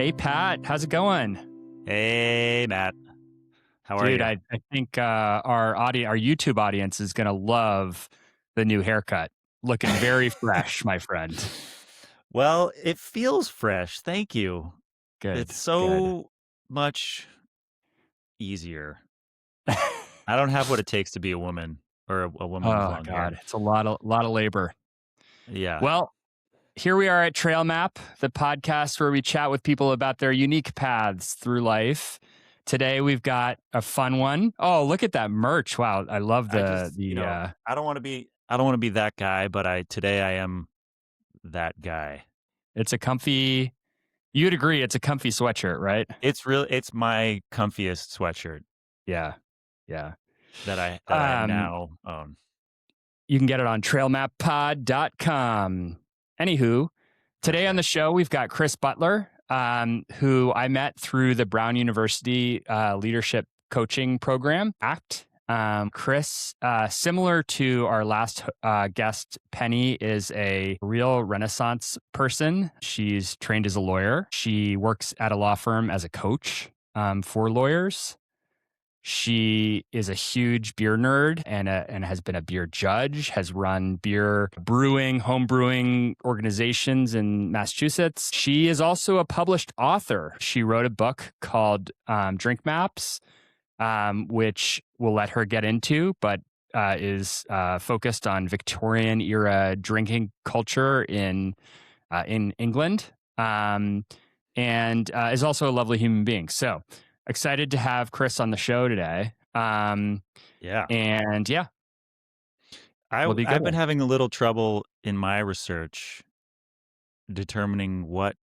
Hey, Pat, how's it going? Hey, Matt. How are Dude, you? I think our YouTube audience is going to love the new haircut. Looking very fresh, my friend. Well, it feels fresh. Thank you. It's Good, good. so much easier. I don't have what it takes to be a woman or a woman with Oh, long God, hair. it's a lot of labor. Yeah. Well, here we are at Trail Map, the podcast where we chat with people about their unique paths through life. Today we've got a fun one. Oh, look at that merch! Wow, I love I just, the. I don't want to be that guy, but today I am that guy. It's a comfy. You'd agree, it's a comfy sweatshirt, right? It's my comfiest sweatshirt Yeah, yeah. that I Um, now own. you can get it on trailmappod.com. Anywho, today on the Perfect. show, we've got Kris Butler, who I met through the Brown University Leadership Coaching Program, ACT. Kris, similar to our last guest, Penny, is a real Renaissance person. She's trained as a lawyer. She works at a law firm as a coach for lawyers. She is a huge beer nerd and has been a beer judge, has run beer brewing, home brewing organizations in Massachusetts. She is also a published author. She wrote a book called Drink Maps, which we'll let her get into, but is focused on Victorian-era drinking culture in England, and is also a lovely human being. So excited to have Kris on the show today. Yeah. And yeah, we'll be I've been good. having a little trouble in my research determining what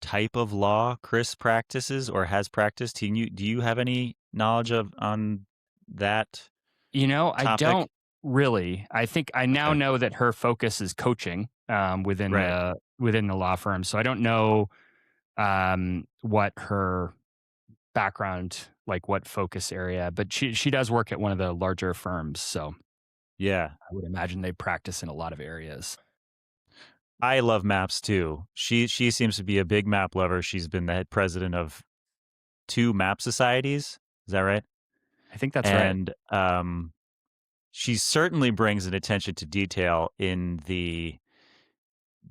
type of law Kris practices or has practiced. Do you have any knowledge on that I topic? don't really. I think I now Okay. know that her focus is coaching within Right. the law firm. So I don't know what her background, like what focus area, but she does work at one of the larger firms. So Yeah. I would imagine they practice in a lot of areas. I love maps too. She seems to be a big map lover. She's been the head president of 2 map societies. Is that right? I think that's right. And she certainly brings an attention to detail in the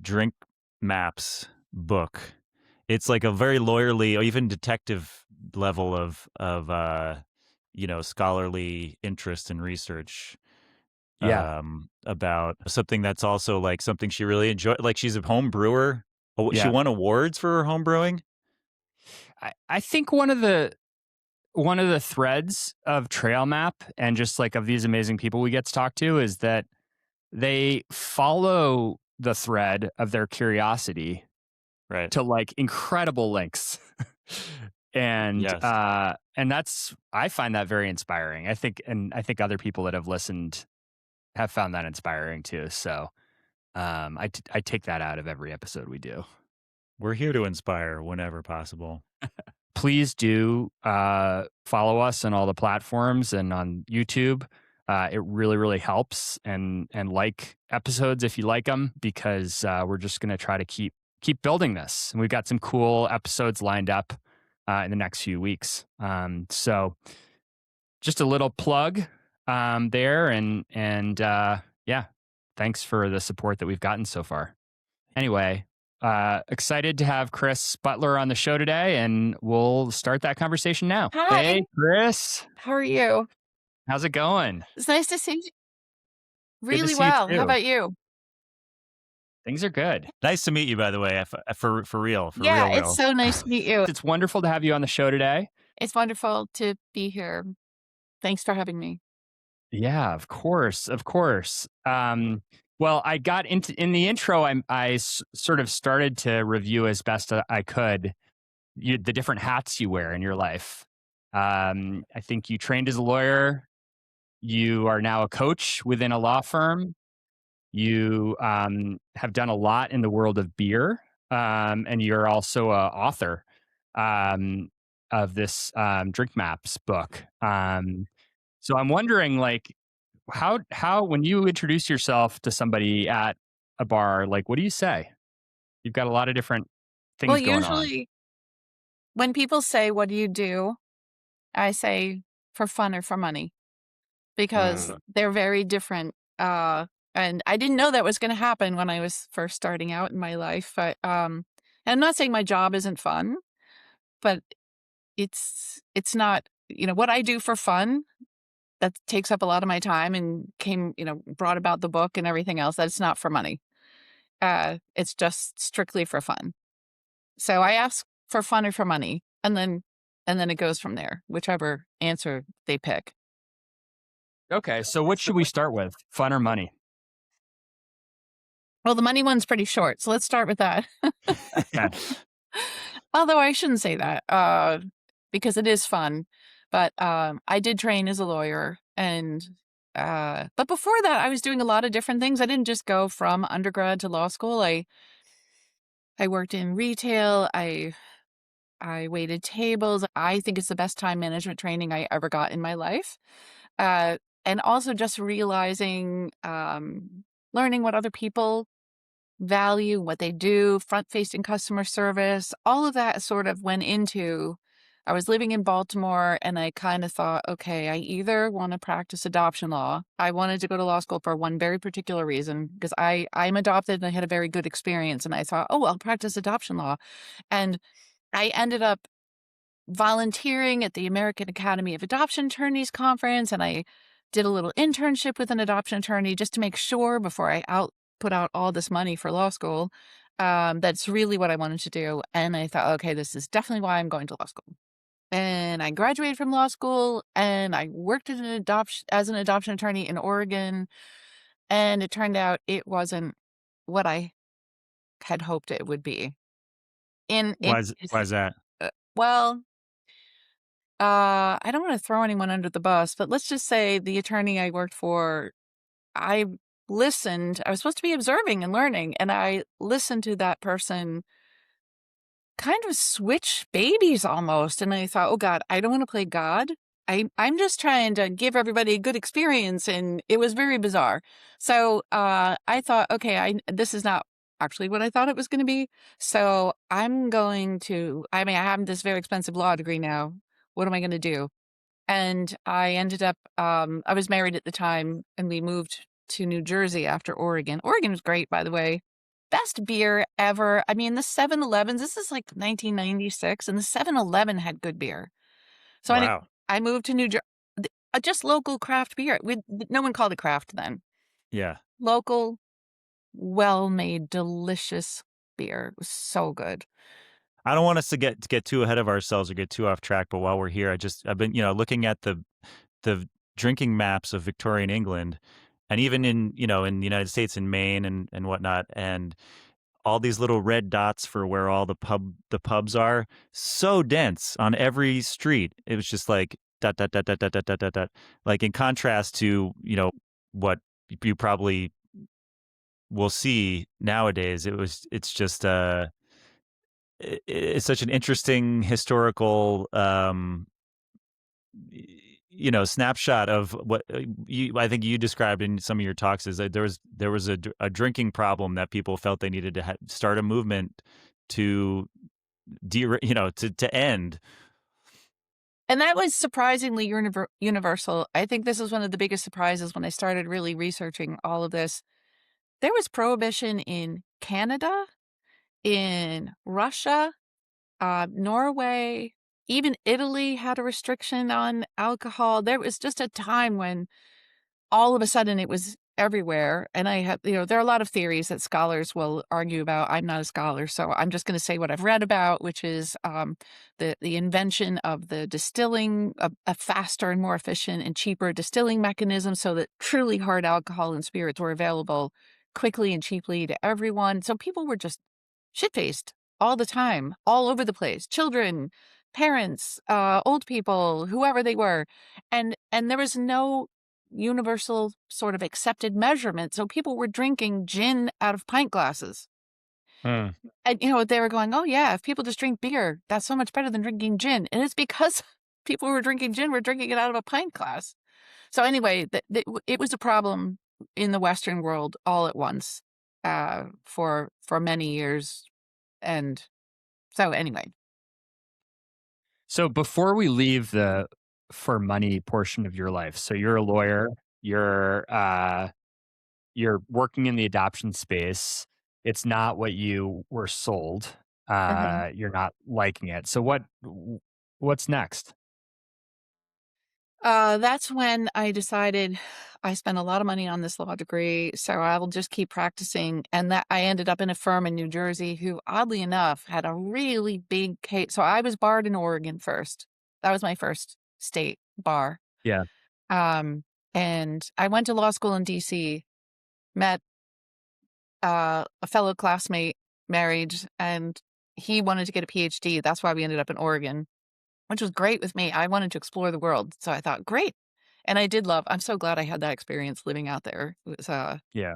Drink Maps book. It's like a very lawyerly or even detective level of scholarly interest and research Yeah. about something that's also like something she really enjoyed. Like she's a home brewer. Oh, she Yeah. won awards for her home brewing. I think one of the threads of Trail Map and just like of these amazing people we get to talk to is that they follow the thread of their curiosity Right. to like incredible lengths. and Yes. that's I find that very inspiring. I think other people that have listened have found that inspiring too. So I take that out of every episode we do. We're here to inspire whenever possible. Please do follow us on all the platforms and on YouTube. It really, really helps, and like episodes if you like them, because we're just going to try to keep building this. And we've got some cool episodes lined up in the next few weeks. So just a little plug there, and yeah, thanks for the support that we've gotten so far. Anyway, excited to have Kris Butler on the show today, and we'll start that conversation now. Hi, Hey, Kris, how are you? how's it going? It's nice to see you. Good to Really see you well. How too. about you? Things are good. Nice to meet you, by the way. For real, for Yeah, real, it's real. so nice to meet you. It's wonderful to have you on the show today. It's wonderful to be here. Thanks for having me. Yeah, of course, of course. Well, I got in the intro. Sort of started to review as best I could the different hats you wear in your life. I think you trained as a lawyer. You are now a coach within a law firm. You have done a lot in the world of beer, and you're also an author of this Drink Maps book. So I'm wondering, like, how when you introduce yourself to somebody at a bar, like, what do you say? You've got a lot of different Well, things going on. When people say, "What do you do?" I say, "For fun or for money," because they're very different. And I didn't know that was going to happen when I was first starting out in my life. And I'm not saying my job isn't fun, but it's not, what I do for fun that takes up a lot of my time and brought about the book and everything else. That's not for money. It's just strictly for fun. So I ask for fun or for money, and then it goes from there, whichever answer they pick. Okay, so what should we start with? Fun or money? Well, the money one's pretty short, so let's start with that. Okay. Although I shouldn't say that, because it is fun. But I did train as a lawyer, but before that, I was doing a lot of different things. I didn't just go from undergrad to law school. I worked in retail. I waited tables. I think it's the best time management training I ever got in my life. And also just realizing, learning what other people value, what they do, front-facing customer service, all of that sort of went into. I was living in Baltimore and I kind of thought, okay, I either want to practice adoption law. I wanted to go to law school for one very particular reason, because I'm adopted and I had a very good experience. And I thought, oh, I'll practice adoption law. And I ended up volunteering at the American Academy of Adoption Attorneys conference, and I did a little internship with an adoption attorney just to make sure before I put out all this money for law school, that's really what I wanted to do. And I thought, okay, this is definitely why I'm going to law school. And I graduated from law school and I worked as an adoption attorney in Oregon. And it turned out it wasn't what I had hoped it would be. Why is that? Well, I don't want to throw anyone under the bus, but let's just say the attorney I worked for, I listened. I was supposed to be observing and learning, and I listened to that person kind of switch babies almost. And I thought, oh God, I don't want to play God. I'm just trying to give everybody a good experience. And it was very bizarre. So I thought, okay, this is not actually what I thought it was going to be. So I have this very expensive law degree now. What am I going to do? And I ended up, I was married at the time, and we moved to New Jersey after Oregon. Oregon was great, by the way. Best beer ever. I mean, the 7-Elevens, this is like 1996, and the 7-Eleven had good beer. So Wow. I moved to New Jersey, just local craft beer. No one called it craft then. Yeah. Local, well-made, delicious beer. It was so good. I don't want us to get too ahead of ourselves or get too off track, but while we're here, I've been, looking at the drinking maps of Victorian England, and even in the United States, in Maine and whatnot, and all these little red dots for where all the pubs are, so dense on every street. It was just like dot dot dot dot dot dot dot dot dot. Like, in contrast to what you probably will see nowadays. It's just it's such an interesting historical snapshot of what I think you described in some of your talks, is that there was a drinking problem that people felt they needed to start a movement to to end. And that was surprisingly universal. I think this was one of the biggest surprises when I started really researching all of this. There was prohibition in Canada, in Russia, Norway, even Italy had a restriction on alcohol. There was just a time when all of a sudden it was everywhere. And there are a lot of theories that scholars will argue about. I'm not a scholar, so I'm just going to say what I've read about, which is the invention of the distilling, a faster and more efficient and cheaper distilling mechanism, so that truly hard alcohol and spirits were available quickly and cheaply to everyone. So people were just shit-faced all the time, all over the place. Children, parents, old people, whoever they were. And there was no universal sort of accepted measurement. So people were drinking gin out of pint glasses. And, they were going, oh yeah, if people just drink beer, that's so much better than drinking gin. And it's because people who were drinking gin were drinking it out of a pint glass. So anyway, it was a problem in the Western world all at once, for many years. And so anyway. So before we leave the for money portion of your life, so you're a lawyer, you're working in the adoption space. It's not what you were sold. Mhm. You're not liking it. So what's next? That's when I decided I spent a lot of money on this law degree, so I will just keep practicing. And that I ended up in a firm in New Jersey who, oddly enough, had a really big case. So I was barred in Oregon first. That was my first state bar. Yeah. Um, and I went to law school in DC, met a fellow classmate, married, and he wanted to get a PhD. That's why we ended up in Oregon, which was great with me. I wanted to explore the world, so I thought, great. And I did love. I'm so glad I had that experience living out there. Yeah.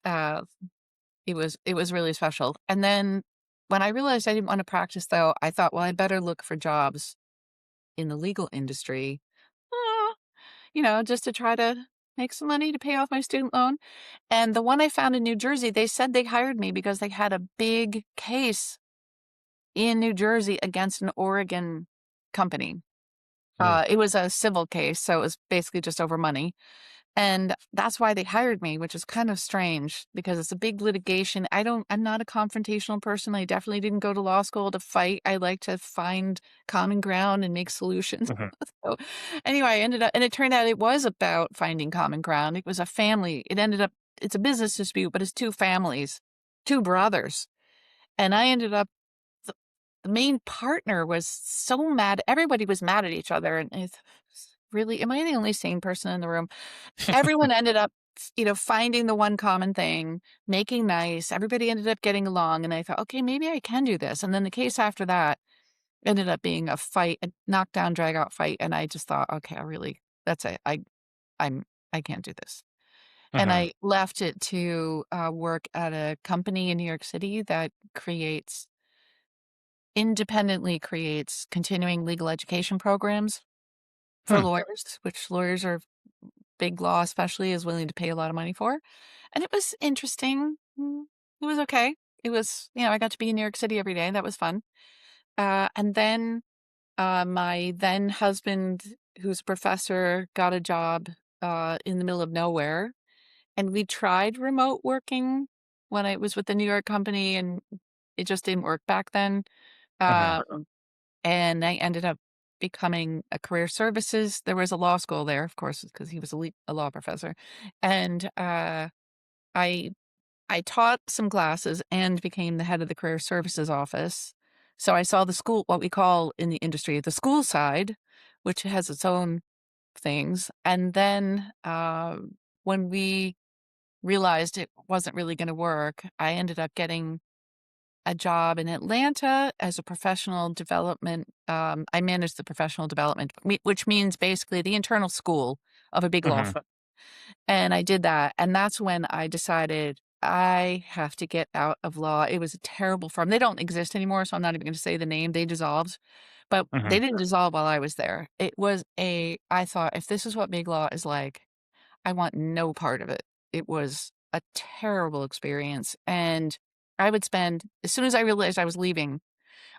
Uh, it was really special. And then when I realized I didn't want to practice, though, I thought, well, I better look for jobs in the legal industry, uh, just to try to make some money to pay off my student loan. And the one I found in New Jersey, they said they hired me because they had a big case in New Jersey against an Oregon company. Mm. It was a civil case, so it was basically just over money. And that's why they hired me, which is kind of strange because it's a big litigation. I'm not a confrontational person. I definitely didn't go to law school to fight. I like to find common ground and make solutions. Mhm. So anyway, I ended up, and it turned out it was about finding common ground. It was a family. It's a business dispute, but it's two families, two brothers. And I ended up, the, the main partner was so mad. Everybody was mad at each other. And it's really, am I the only sane person in the room? Everyone ended up, finding the one common thing, making nice. Everybody ended up getting along, and I thought, okay, maybe I can do this. And then the case after that ended up being a fight, a knockdown, drag out fight, and I just thought, okay, that's it. I'm, I can't do this. And Mhm. I left it to work at a company in New York City that independently creates continuing legal education programs for Hmm. lawyers, which lawyers are big law especially is willing to pay a lot of money for. And it was interesting. It was okay. It was, I got to be in New York City every day. That was fun. And then my then husband, who's a professor, got a job in the middle of nowhere. And we tried remote working when I was with the New York company, and it just didn't work back then. Mhm. Um, and I ended up becoming a career services. There was a law school there, of course, because he was a law professor. And I I taught some classes and became the head of the career services office. So I saw the school, what we call in the industry, the school side, which has its own things. And then when we realized it wasn't really going to work, I ended up getting a job in Atlanta as a professional development. I managed the professional development, which means basically the internal school of a big law Mhm. firm. And I did that. And that's when I decided I have to get out of law. It was a terrible firm. They don't exist anymore, so I'm not even going to say the name. They dissolved, but they Mhm. didn't dissolve while I was there. I thought, if this is what big law is like, I want no part of it. It was a terrible experience. And I would spend, as soon as I realized I was leaving,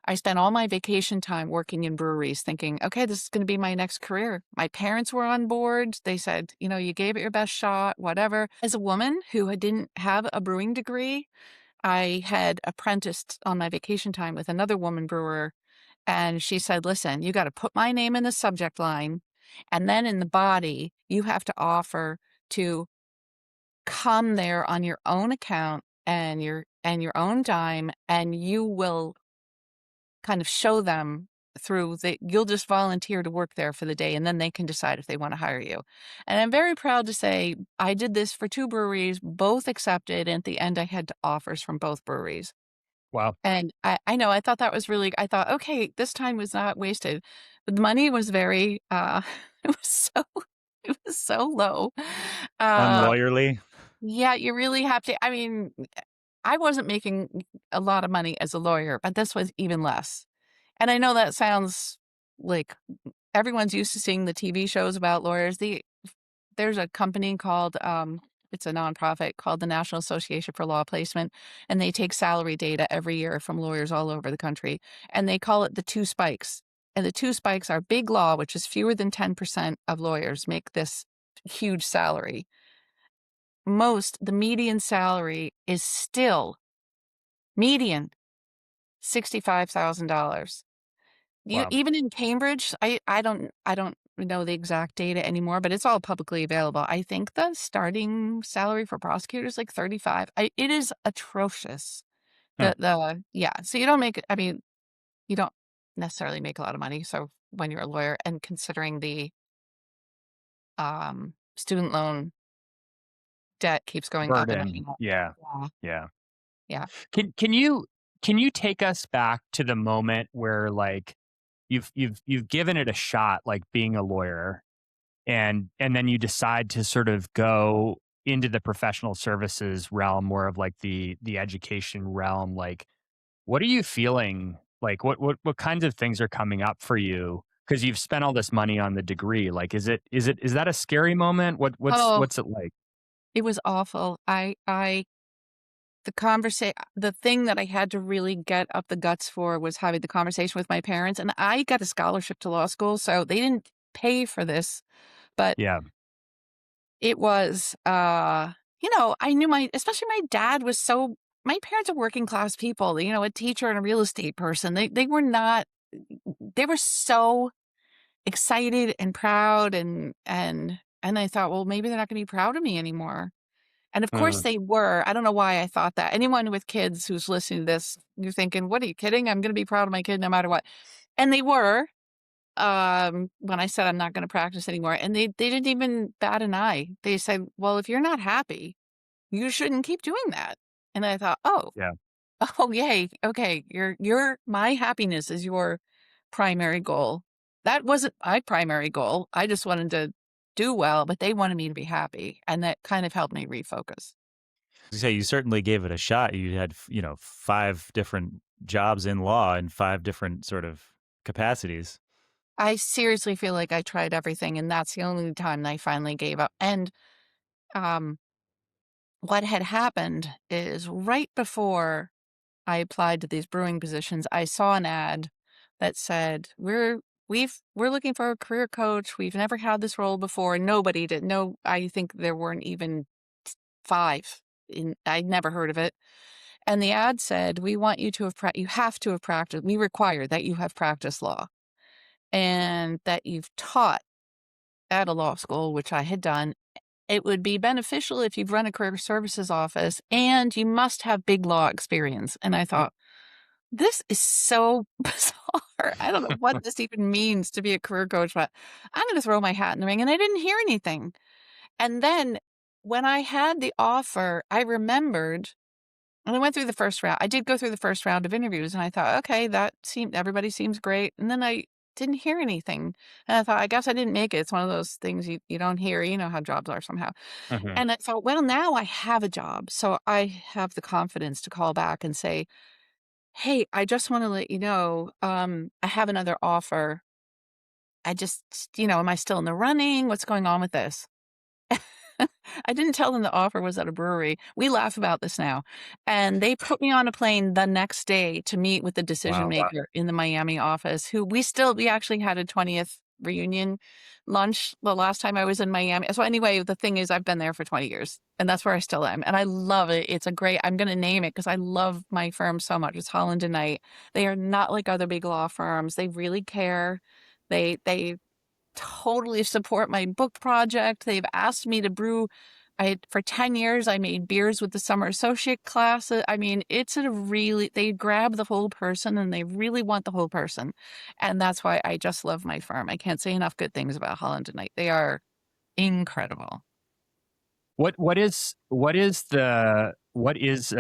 I spent all my vacation time working in breweries thinking, okay, this is going to be my next career. My parents were on board. They said, you gave it your best shot, whatever. As a woman who didn't have a brewing degree, I had apprenticed on my vacation time with another woman brewer. And she said, listen, you got to put my name in the subject line. And then in the body, you have to offer to come there on your own account and your own dime, and you will kind of show them you'll just volunteer to work there for the day, and then they can decide if they want to hire you. And I'm very proud to say I did this for two breweries, both accepted. And at the end, I had offers from both breweries. Wow. And I know, I thought that was really, I thought, okay, this time was not wasted. But the money was very, it was so, it was so low. Uh, Unlawyerly. yeah, you really have to, I mean, I wasn't making a lot of money as a lawyer, but this was even less. And I know that sounds like everyone's used to seeing the TV shows about lawyers. There's a company called, it's a nonprofit called the National Association for Law Placement, and they take salary data every year from lawyers all over the country, and they call it the two spikes. And the two spikes are big law, which is fewer than 10% of lawyers make this huge salary. The median salary is still median $65,000. Wow. Even in Cambridge, I don't know the exact data anymore, but it's all publicly available. I think the starting salary for prosecutors like 35. It is atrocious. Hmm. So you don't make, I mean, you don't necessarily make a lot of money. So when you're a lawyer, and considering the student loan debt keeps going up and up and Burden. up. Yeah. Yeah. Yeah. Yeah. Can you take us back to the moment where like you've given it a shot, like being a lawyer, and then you decide to sort of go into the professional services realm, more of like the education realm. Like, what are you feeling? Like, what kinds of things are coming up for you? Because you've spent all this money on the degree. Like, is that a scary moment? Oh, What's it like? it was awful. The thing that I had to really get up the guts for was having the conversation with my parents. And I got a scholarship to law school, so they didn't pay for this, but Yeah. it was, I knew especially my dad was my parents are working class people, a teacher and a real estate person. They were not, they were so excited and proud and I thought, well, maybe they're not going to be proud of me anymore. And of course Mm, they were. I don't know why I thought that. Anyone with kids who's listening to this, you're thinking, what are you kidding? I'm going to be proud of my kid no matter what. And they were, when I said I'm not going to practice anymore. And they didn't even bat an eye. They said, well, if you're not happy, you shouldn't keep doing that. And I thought, oh, yeah. oh, yay. Okay. My happiness is your primary goal. That wasn't my primary goal. I just wanted to do well, but they wanted me to be happy. And that kind of helped me refocus. You say you certainly gave it a shot. You had, 5 different jobs in law in 5 different sort of capacities. I seriously feel like I tried everything, and that's the only time I finally gave up. And um, what had happened is right before I applied to these brewing positions, I saw an ad that said, we're looking for a career coach. We've never had this role before. Nobody did. No, I think there weren't even 5. I'd never heard of it. And the ad said, we want you to you have to have practiced. We require that you have practiced law and that you've taught at a law school, which I had done. It would be beneficial if you've run a career services office and you must have big law experience. And I thought, this is so bizarre. I don't know what this even means to be a career coach, but I'm going to throw my hat in the ring. And I didn't hear anything. And then when I had the offer, I remembered, and I went through the first round. I did go through the first round of interviews, and I thought, okay, everybody seems great. And then I didn't hear anything. And I thought, I guess I didn't make it. It's one of those things you don't hear. You know how jobs are somehow. Mhm. And I thought, well, now I have a job. So I have the confidence to call back and say, hey, I just want to let you know, I have another offer. I just, am I still in the running? What's going on with this? I didn't tell them the offer was at a brewery. We laugh about this now. And they put me on a plane the next day to meet with the decision Wow. maker in the Miami office, who we actually had a 20th reunion lunch the last time I was in Miami. So anyway, the thing is I've been there for 20 years and that's where I still am. And I love it. I'm going to name it because I love my firm so much. It's Holland and Knight. They are not like other big law firms. They really care. They totally support my book project. They've asked me to brew. For 10 years, I made beers with the summer associate class. I mean, they grab the whole person and they really want the whole person. And that's why I just love my firm. I can't say enough good things about Holland and Knight. They are incredible. What is a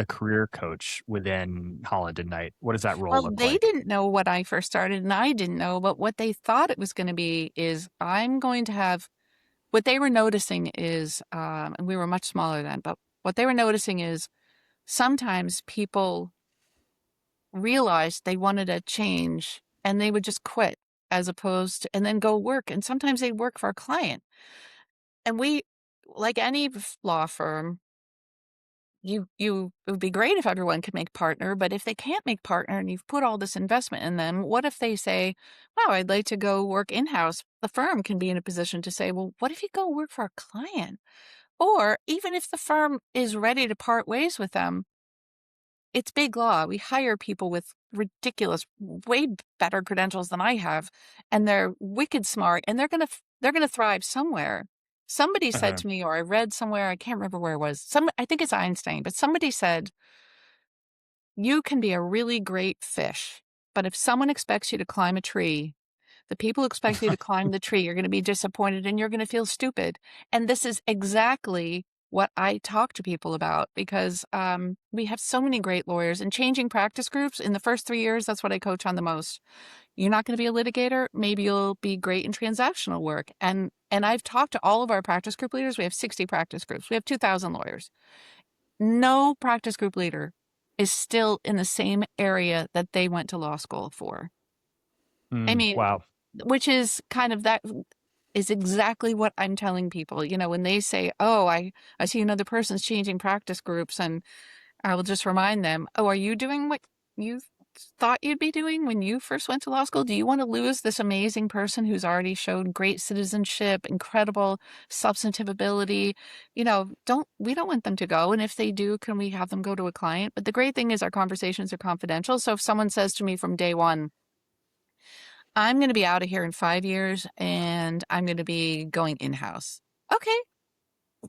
career coach within Holland and Knight? What does that role Well, look they like? didn't know what I first started and I didn't know, but what they thought it was going to be is I'm going to have what they were noticing is, and we were much smaller then, but what they were noticing is sometimes people realized they wanted a change and they would just quit as opposed to, and then go work. And sometimes they'd work for a client. And like any law firm, it would be great if everyone could make partner, but if they can't make partner and you've put all this investment in them, what if they say, wow, I'd like to go work in-house? The firm can be in a position to say, well, what if you go work for a client? Or even if the firm is ready to part ways with them, it's big law. We hire people with ridiculous, way better credentials than I have, and they're wicked smart, and they're gonna thrive somewhere. Somebody said Uh-huh. to me, or I read somewhere, I can't remember where it was. I think it's Einstein, but somebody said, "You can be a really great fish, but if someone expects you to climb a tree, the people who expect you to climb the tree are going to be disappointed and you're going to feel stupid." And this is exactly what I talk to people about because we have so many great lawyers and changing practice groups in the first 3 years. That's what I coach on the most. You're not going to be a litigator. Maybe you'll be great in transactional work. And I've talked to all of our practice group leaders. We have 60 practice groups. We have 2,000 lawyers. No practice group leader is still in the same area that they went to law school for. I mean, Wow. which is kind of that is exactly what I'm telling people. You know, when they say, oh, I see another person's changing practice groups, and I will just remind them, oh, are you doing what you thought you'd be doing when you first went to law school? Do you want to lose this amazing person who's already shown great citizenship, incredible substantive ability? You know, we don't want them to go. And if they do, can we have them go to a client? But the great thing is our conversations are confidential. So if someone says to me from day one, I'm going to be out of here in 5 years and I'm going to be going in-house. Okay,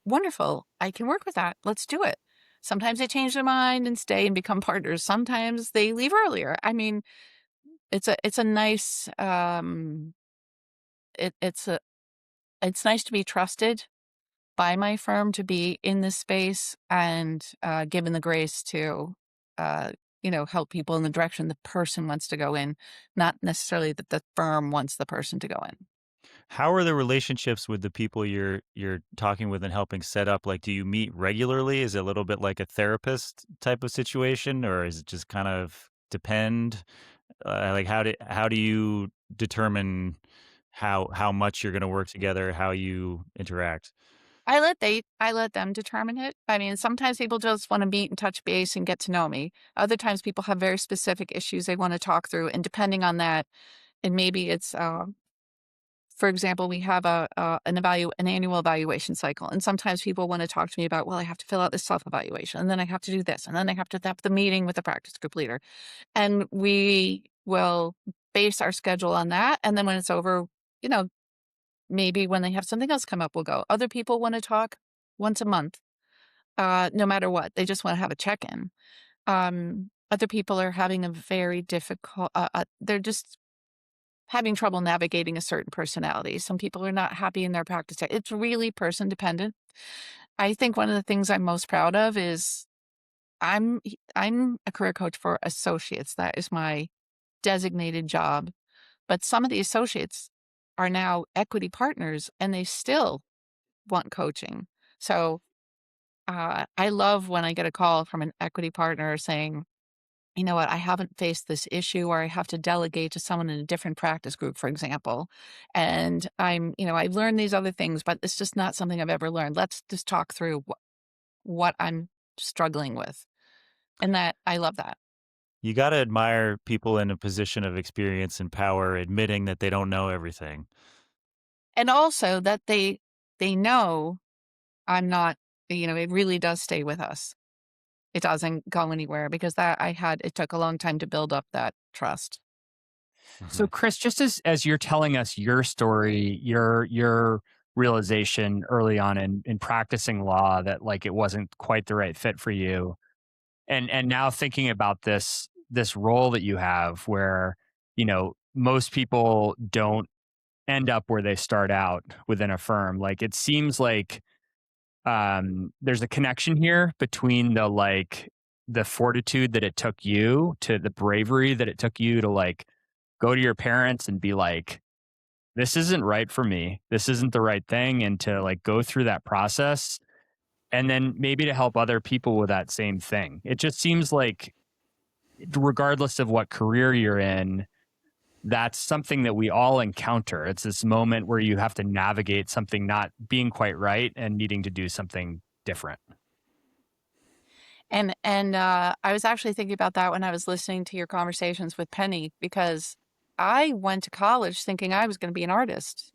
wonderful. I can work with that. Let's do it. Sometimes they change their mind and stay and become partners. Sometimes they leave earlier. I mean, it's a nice it's nice to be trusted by my firm to be in this space and given the grace to help people in the direction the person wants to go in, not necessarily that the firm wants the person to go in. How are the relationships with the people you're talking with and helping set up? Like, do you meet regularly? Is it a little bit like a therapist type of situation, or is it just kind of depend? Like, how do you determine how much you're going to work together, how you interact? I let them determine it. I mean, sometimes people just want to meet and touch base and get to know me. Other times people have very specific issues they want to talk through, and depending on that, and maybe it's for example, we have an annual evaluation cycle, and sometimes people want to talk to me about, well, I have to fill out this self-evaluation, and then I have to do this, and then I have to have the meeting with the practice group leader, and we will base our schedule on that. And then when it's over, you know, maybe when they have something else come up, we'll go. Other people want to talk once a month, no matter what. They just want to have a check-in. Other people are having a very difficult. They're just having trouble navigating a certain personality. Some people are not happy in their practice. It's really person dependent. I think one of the things I'm most proud of is I'm I'm a career coach for associates. That is my designated job. But some of the associates are now equity partners and they still want coaching. So I love when I get a call from an equity partner saying, you know what, I haven't faced this issue, or I have to delegate to someone in a different practice group, for example. And I've learned these other things, but it's just not something I've ever learned. Let's just talk through what I'm struggling with. And that I love that. You got to admire people in a position of experience and power admitting that they don't know everything. And also that they know I'm not, it really does stay with us. It doesn't go anywhere because it took a long time to build up that trust. So, Kris, just as you're telling us your story, your realization early on in practicing law that like it wasn't quite the right fit for you, and now thinking about this role that you have, where most people don't end up where they start out within a firm. Like it seems like there's a connection here between the fortitude that it took you to the bravery that it took you to like go to your parents and be like, this isn't right for me. This isn't the right thing. And to like go through that process and then maybe to help other people with that same thing. It just seems like, regardless of what career you're in, that's something that we all encounter. It's this moment where you have to navigate something not being quite right and needing to do something different. And I was actually thinking about that when I was listening to your conversations with Penny, because I went to college thinking I was going to be an artist.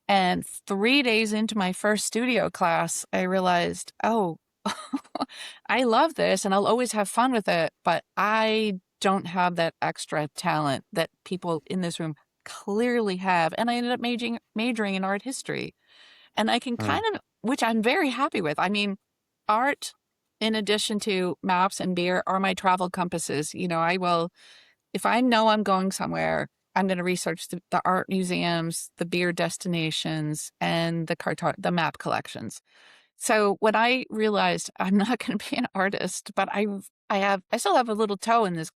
And 3 days into my first studio class, I realized, oh, I love this and I'll always have fun with it, but I don't have that extra talent that people in this room clearly have. And I ended up majoring in art history. And I can kind of, which I'm very happy with. I mean, art, in addition to maps and beer, are my travel compasses. You know, I will, if I know I'm going somewhere, I'm going to research the art museums, the beer destinations, and the map collections. So when I realized I'm not going to be an artist, but I still have a little toe in this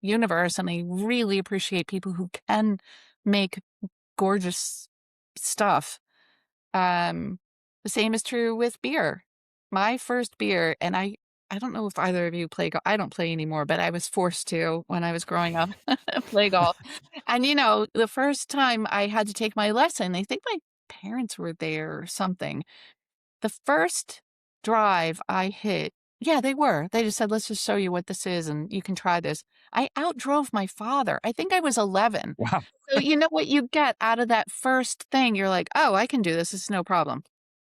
universe, and I really appreciate people who can make gorgeous stuff. Um, the same is true with beer. My first beer, and I don't know if either of you play golf. I don't play anymore, but I was forced to when I was growing up play golf. And you know, the first time I had to take my lesson, I think my parents were there or something. The first drive I hit, yeah, they were. They just said, "Let's just show you what this is and you can try this." I outdrove my father. I think I was 11. Wow. So you know what you get out of that first thing? You're like, "Oh, I can do this. It's no problem."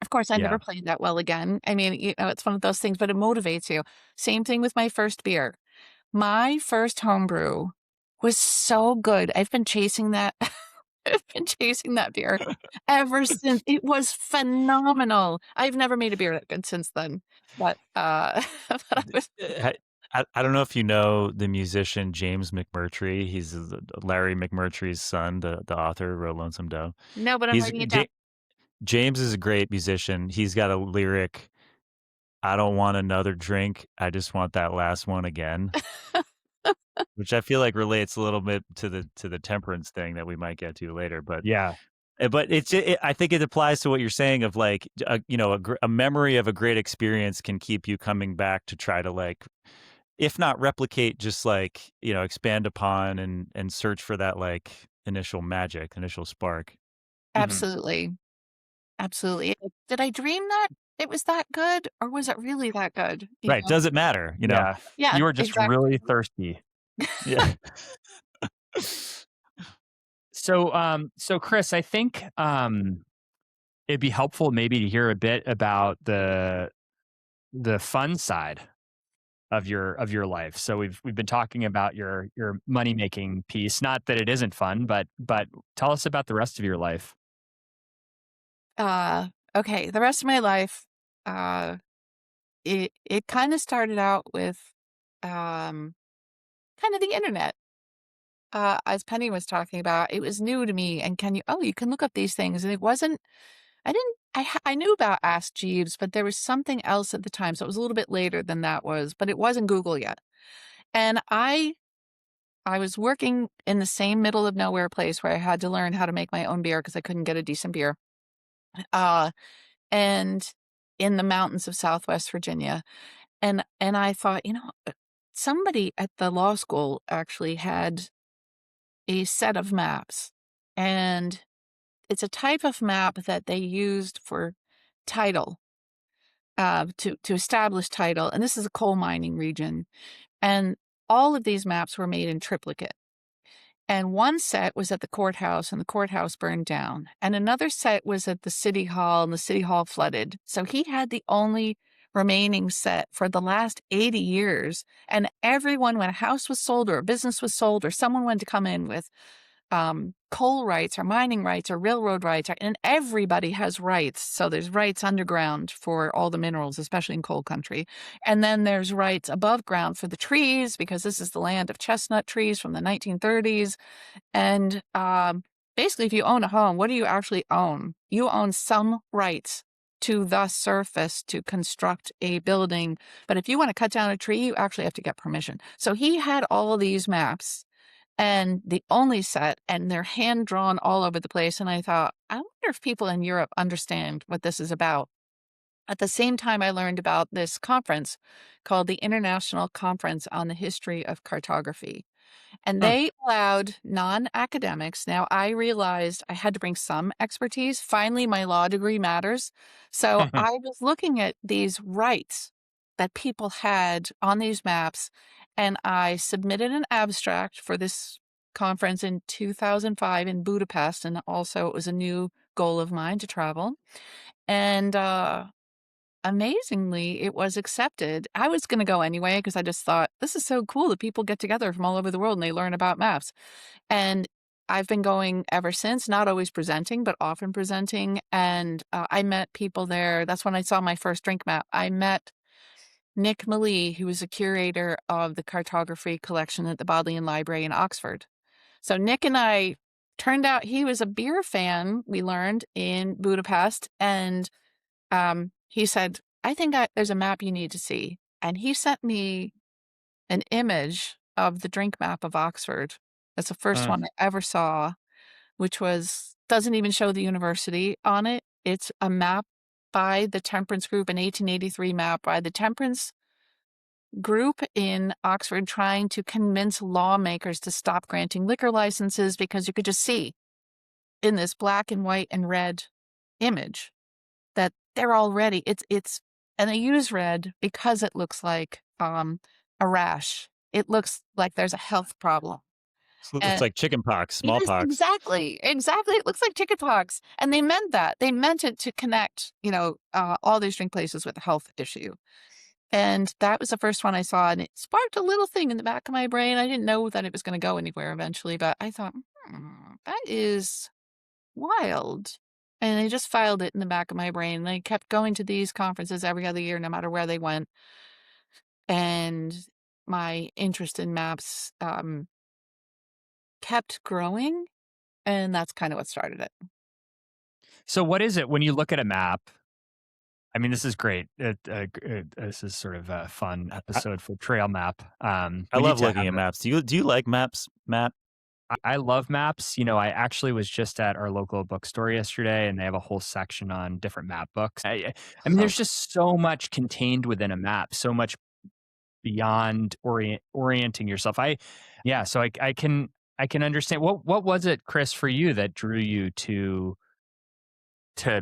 Of course, I Yeah. never played that well again. I mean, you know, it's one of those things, but it motivates you. Same thing with my first beer. My first homebrew was so good. I've been chasing that. I've been chasing that beer ever since. It was phenomenal. I've never made a beer that good since then. But but I was I don't know if you know the musician James McMurtry. He's Larry McMurtry's son, the author, wrote Lonesome Dove. no, but I'm He's writing it down. James is a great musician. He's got a lyric, "I don't want another drink. I just want that last one again," which I feel like relates a little bit to the temperance thing that we might get to later. But Yeah. I think it applies to what you're saying of like, a memory of a great experience can keep you coming back to try to, like, if not replicate, just like, expand upon and search for that, like, initial magic, initial spark. Mhm. Absolutely. Absolutely. Did I dream that it was that good, or was it really that good? You Right. know? Does it matter? Yeah. Yeah, You were just exactly. really thirsty. Yeah. So Chris, I think it'd be helpful maybe to hear a bit about the fun side of your life. So we've been talking about your money making piece. Not that it isn't fun, but tell us about the rest of your life. Okay, the rest of my life, uh, it kinda started out with, um, kind of the internet. As Penny was talking about, it was new to me, and you can look up these things, and it wasn't I didn't I knew about Ask Jeeves, but there was something else at the time, so it was a little bit later than that was, but it wasn't Google yet. And I was working in the same middle of nowhere place where I had to learn how to make my own beer because I couldn't get a decent beer, uh, and in the mountains of Southwest Virginia. And I thought, somebody at the law school actually had a set of maps, and it's a type of map that they used for title, to establish title, and this is a coal mining region, and all of these maps were made in triplicate. And one set was at the courthouse, and the courthouse burned down. And another set was at the city hall, and the city hall flooded. So he had the only remaining set for the last 80 years. And everyone, when a house was sold or a business was sold or someone wanted to come in with coal rights or mining rights or railroad rights, and everybody has rights. So there's rights underground for all the minerals, especially in coal country. And then there's rights above ground for the trees, because this is the land of chestnut trees from the 1930s. And basically, if you own a home, what do you actually own? You own some rights to the surface to construct a building. But if you want to cut down a tree, you actually have to get permission. So he had all of these maps and the only set, and they're hand drawn all over the place. And I thought, I wonder if people in Europe understand what this is about. At the same time, I learned about this conference called the International Conference on the History of Cartography. And Hmm. they allowed non-academics. Now, I realized I had to bring some expertise. Finally, my law degree matters. So I was looking at these rights that people had on these maps, and I submitted an abstract for this conference in 2005 in Budapest, and also it was a new goal of mine to travel. And amazingly, it was accepted. I was going to go anyway because I just thought this is so cool that people get together from all over the world and they learn about maps. And I've been going ever since, not always presenting, but often presenting. And I met people there. That's when I saw my first drink map. I met Nick Malee, who was a curator of the cartography collection at the Bodleian Library in Oxford. So Nick and I turned out he was a beer fan, we learned in Budapest. And he said, I think there's a map you need to see. And he sent me an image of the drink map of Oxford. That's the first one I ever saw, which doesn't even show the university on it. It's a map by the Temperance Group, an 1883 map by the Temperance Group in Oxford, trying to convince lawmakers to stop granting liquor licenses because you could just see in this black and white and red image that they're already, and they use red because it looks like a rash. It looks like there's a health problem. It's like chickenpox, Yes, smallpox. exactly. It looks like chickenpox. And they meant that. They meant it to connect, all these drink places with a health issue. And that was the first one I saw, and it sparked a little thing in the back of my brain. I didn't know that it was going to go anywhere eventually, but I thought, that is wild. And I just filed it in the back of my brain. And I kept going to these conferences every other year, no matter where they went. And my interest in maps kept growing, and that's kind of what started it. So what is it when you look at a map? I mean, this is great. This is sort of a fun episode for Trail Map. I love looking at maps. Do you like maps, Matt? I love maps. I actually was just at our local bookstore yesterday, and they have a whole section on different map books. I mean, there's just so much contained within a map, so much beyond orienting yourself. So I can understand. What was it, Kris, for you that drew you to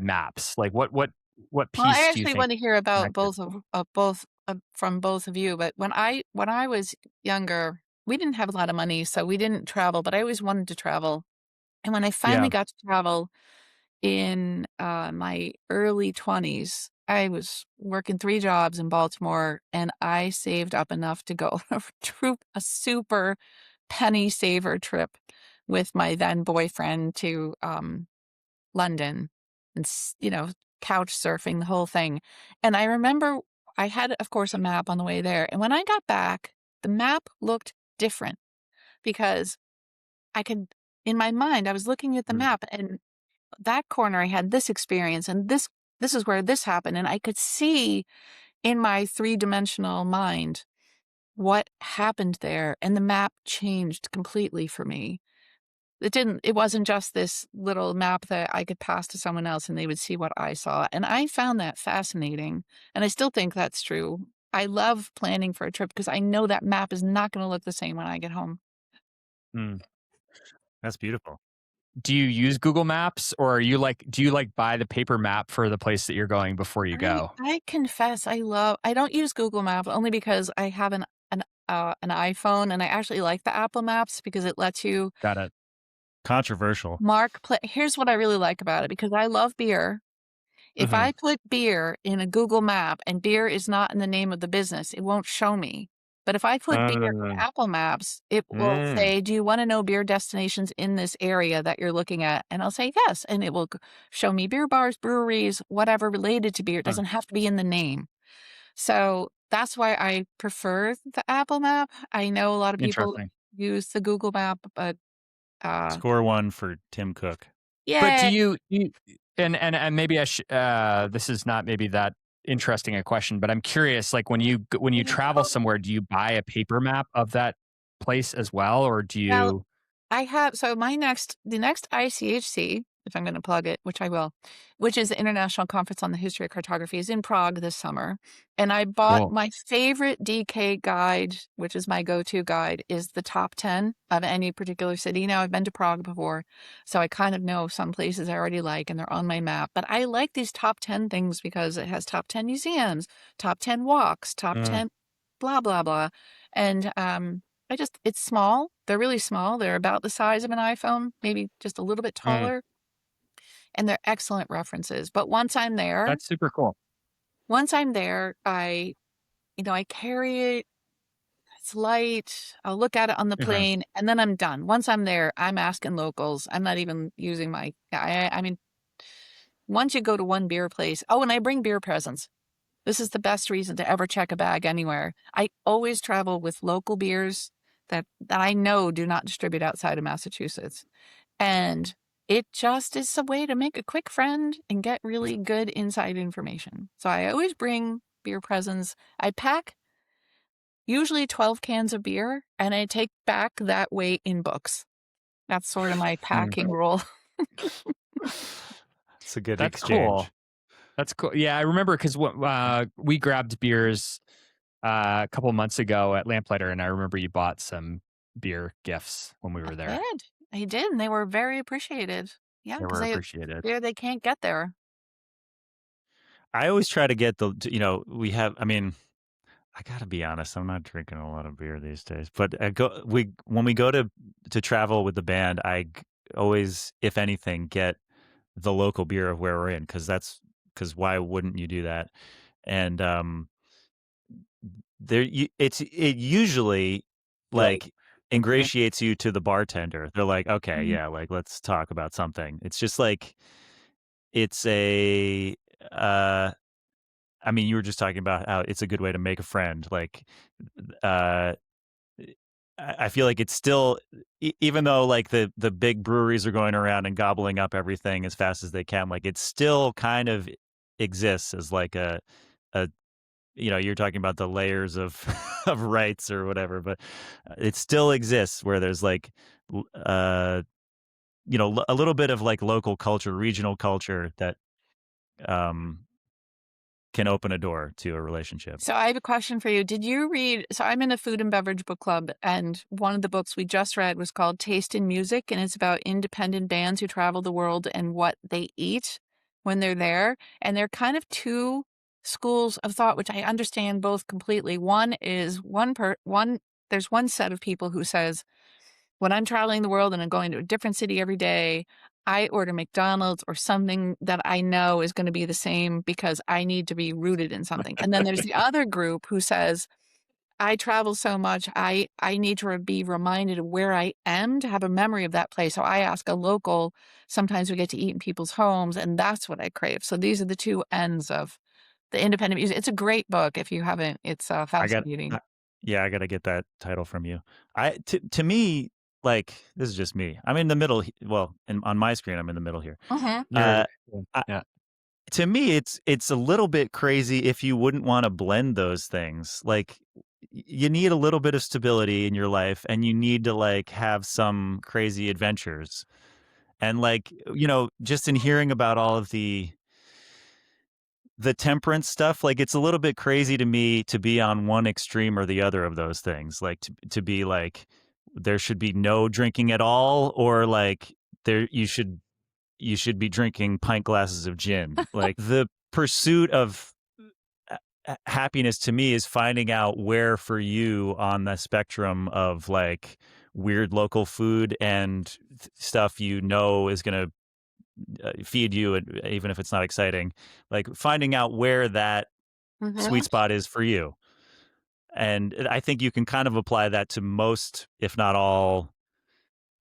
maps? Like what piece Well, I do you actually think want to hear about connected? from both of you. But when I was younger, we didn't have a lot of money, so we didn't travel. But I always wanted to travel, and when I finally Yeah. got to travel in my early 20s, I was working 3 jobs in Baltimore, and I saved up enough to go on a super penny saver trip with my then boyfriend to London, and couch surfing, the whole thing. And I remember I had, of course, a map on the way there. And when I got back, the map looked different because in my mind, I was looking at the map, and that corner I had this experience, and this is where this happened. And I could see in my 3-dimensional mind what happened there. And the map changed completely for me. It wasn't just this little map that I could pass to someone else and they would see what I saw. And I found that fascinating. And I still think that's true. I love planning for a trip because I know that map is not going to look the same when I get home. That's beautiful. Do you use Google Maps, or do you buy the paper map for the place that you're going before you go? I confess I don't use Google Maps only because I have an iPhone, and I actually like the Apple Maps because it lets you Got it. Controversial. Here's what I really like about it, because I love beer. If I put beer in a Google map and beer is not in the name of the business, it won't show me. But if I put beer in Apple Maps, it will say, do you want to know beer destinations in this area that you're looking at? And I'll say yes. And it will show me beer bars, breweries, whatever related to beer. It doesn't have to be in the name. So that's why I prefer the Apple Map. I know a lot of people use the Google Map, but Score 1 for Tim Cook. yeah. But do you and maybe this is not maybe that interesting a question, but I'm curious, like when you travel somewhere, do you buy a paper map of that place as well, or do you? I have, so the next ICHC, if I'm going to plug it, which I will, which is the International Conference on the History of Cartography, is in Prague this summer. And I bought Cool. my favorite DK guide, which is my go-to guide, is the top 10 of any particular city. Now, I've been to Prague before, so I kind of know some places I already like, and they're on my map. But I like these top 10 things because it has top 10 museums, top 10 walks, top 10 blah, blah, blah. And it's small. They're really small. They're about the size of an iPhone, maybe just a little bit taller. And they're excellent references. But once I'm there, That's super cool. I carry it. It's light. I'll look at it on the plane, and then I'm done. Once I'm there, I'm asking locals. I'm not even using I mean, once you go to one beer place, and I bring beer presents. This is the best reason to ever check a bag anywhere. I always travel with local beers that I know do not distribute outside of Massachusetts. And it just is a way to make a quick friend and get really good inside information. So I always bring beer presents. I pack usually 12 cans of beer, and I take back that weight in books. That's sort of my packing rule. It's a good That's exchange. cool. That's cool. Yeah, I remember because we grabbed beers a couple months ago at Lamplighter, and I remember you bought some beer gifts when we were there. I did, and they were very appreciated. Yeah, They because were appreciated. they can't get there. I always try to get I gotta be honest, I'm not drinking a lot of beer these days, but when we go to travel with the band, always, if anything, get the local beer of where we're in, because why wouldn't you do that? And it usually like ingratiates you to the bartender. They're like, okay, yeah, like let's talk about something. It's just like it's a I mean, you were just talking about how it's a good way to make a friend. Like, I feel like it's still, even though like the big breweries are going around and gobbling up everything as fast as they can, like it still kind of exists as like a you're talking about the layers of of rights or whatever, but it still exists where there's like a little bit of like local culture, regional culture that can open a door to a relationship. So I have a question for you. Did you read? So I'm in a food and beverage book club, and one of the books we just read was called Taste in Music, and it's about independent bands who travel the world and what they eat when they're there. And they're kind of two schools of thought, which I understand both completely. One is there's one set of people who says, when I'm traveling the world and I'm going to a different city every day, I order McDonald's or something that I know is going to be the same because I need to be rooted in something. And then there's the other group who says, I travel so much, I need to be reminded of where I am to have a memory of that place. So I ask a local, sometimes we get to eat in people's homes, and that's what I crave. So these are the two ends of the independent music. It's a great book if you haven't. It's fascinating. I got to get that title from you. To me, like, this is just me. I'm in the middle. Well, on my screen, I'm in the middle here. Yeah. To me, it's a little bit crazy if you wouldn't want to blend those things. Like, you need a little bit of stability in your life, and you need to like have some crazy adventures. And like, just in hearing about all of the temperance stuff, like it's a little bit crazy to me to be on one extreme or the other of those things. Like to be like, there should be no drinking at all, or like you should be drinking pint glasses of gin. Like the pursuit of happiness to me is finding out where for you on the spectrum of like weird local food and stuff is going to feed you, even if it's not exciting, like finding out where that sweet spot is for you. And I think you can kind of apply that to most, if not all,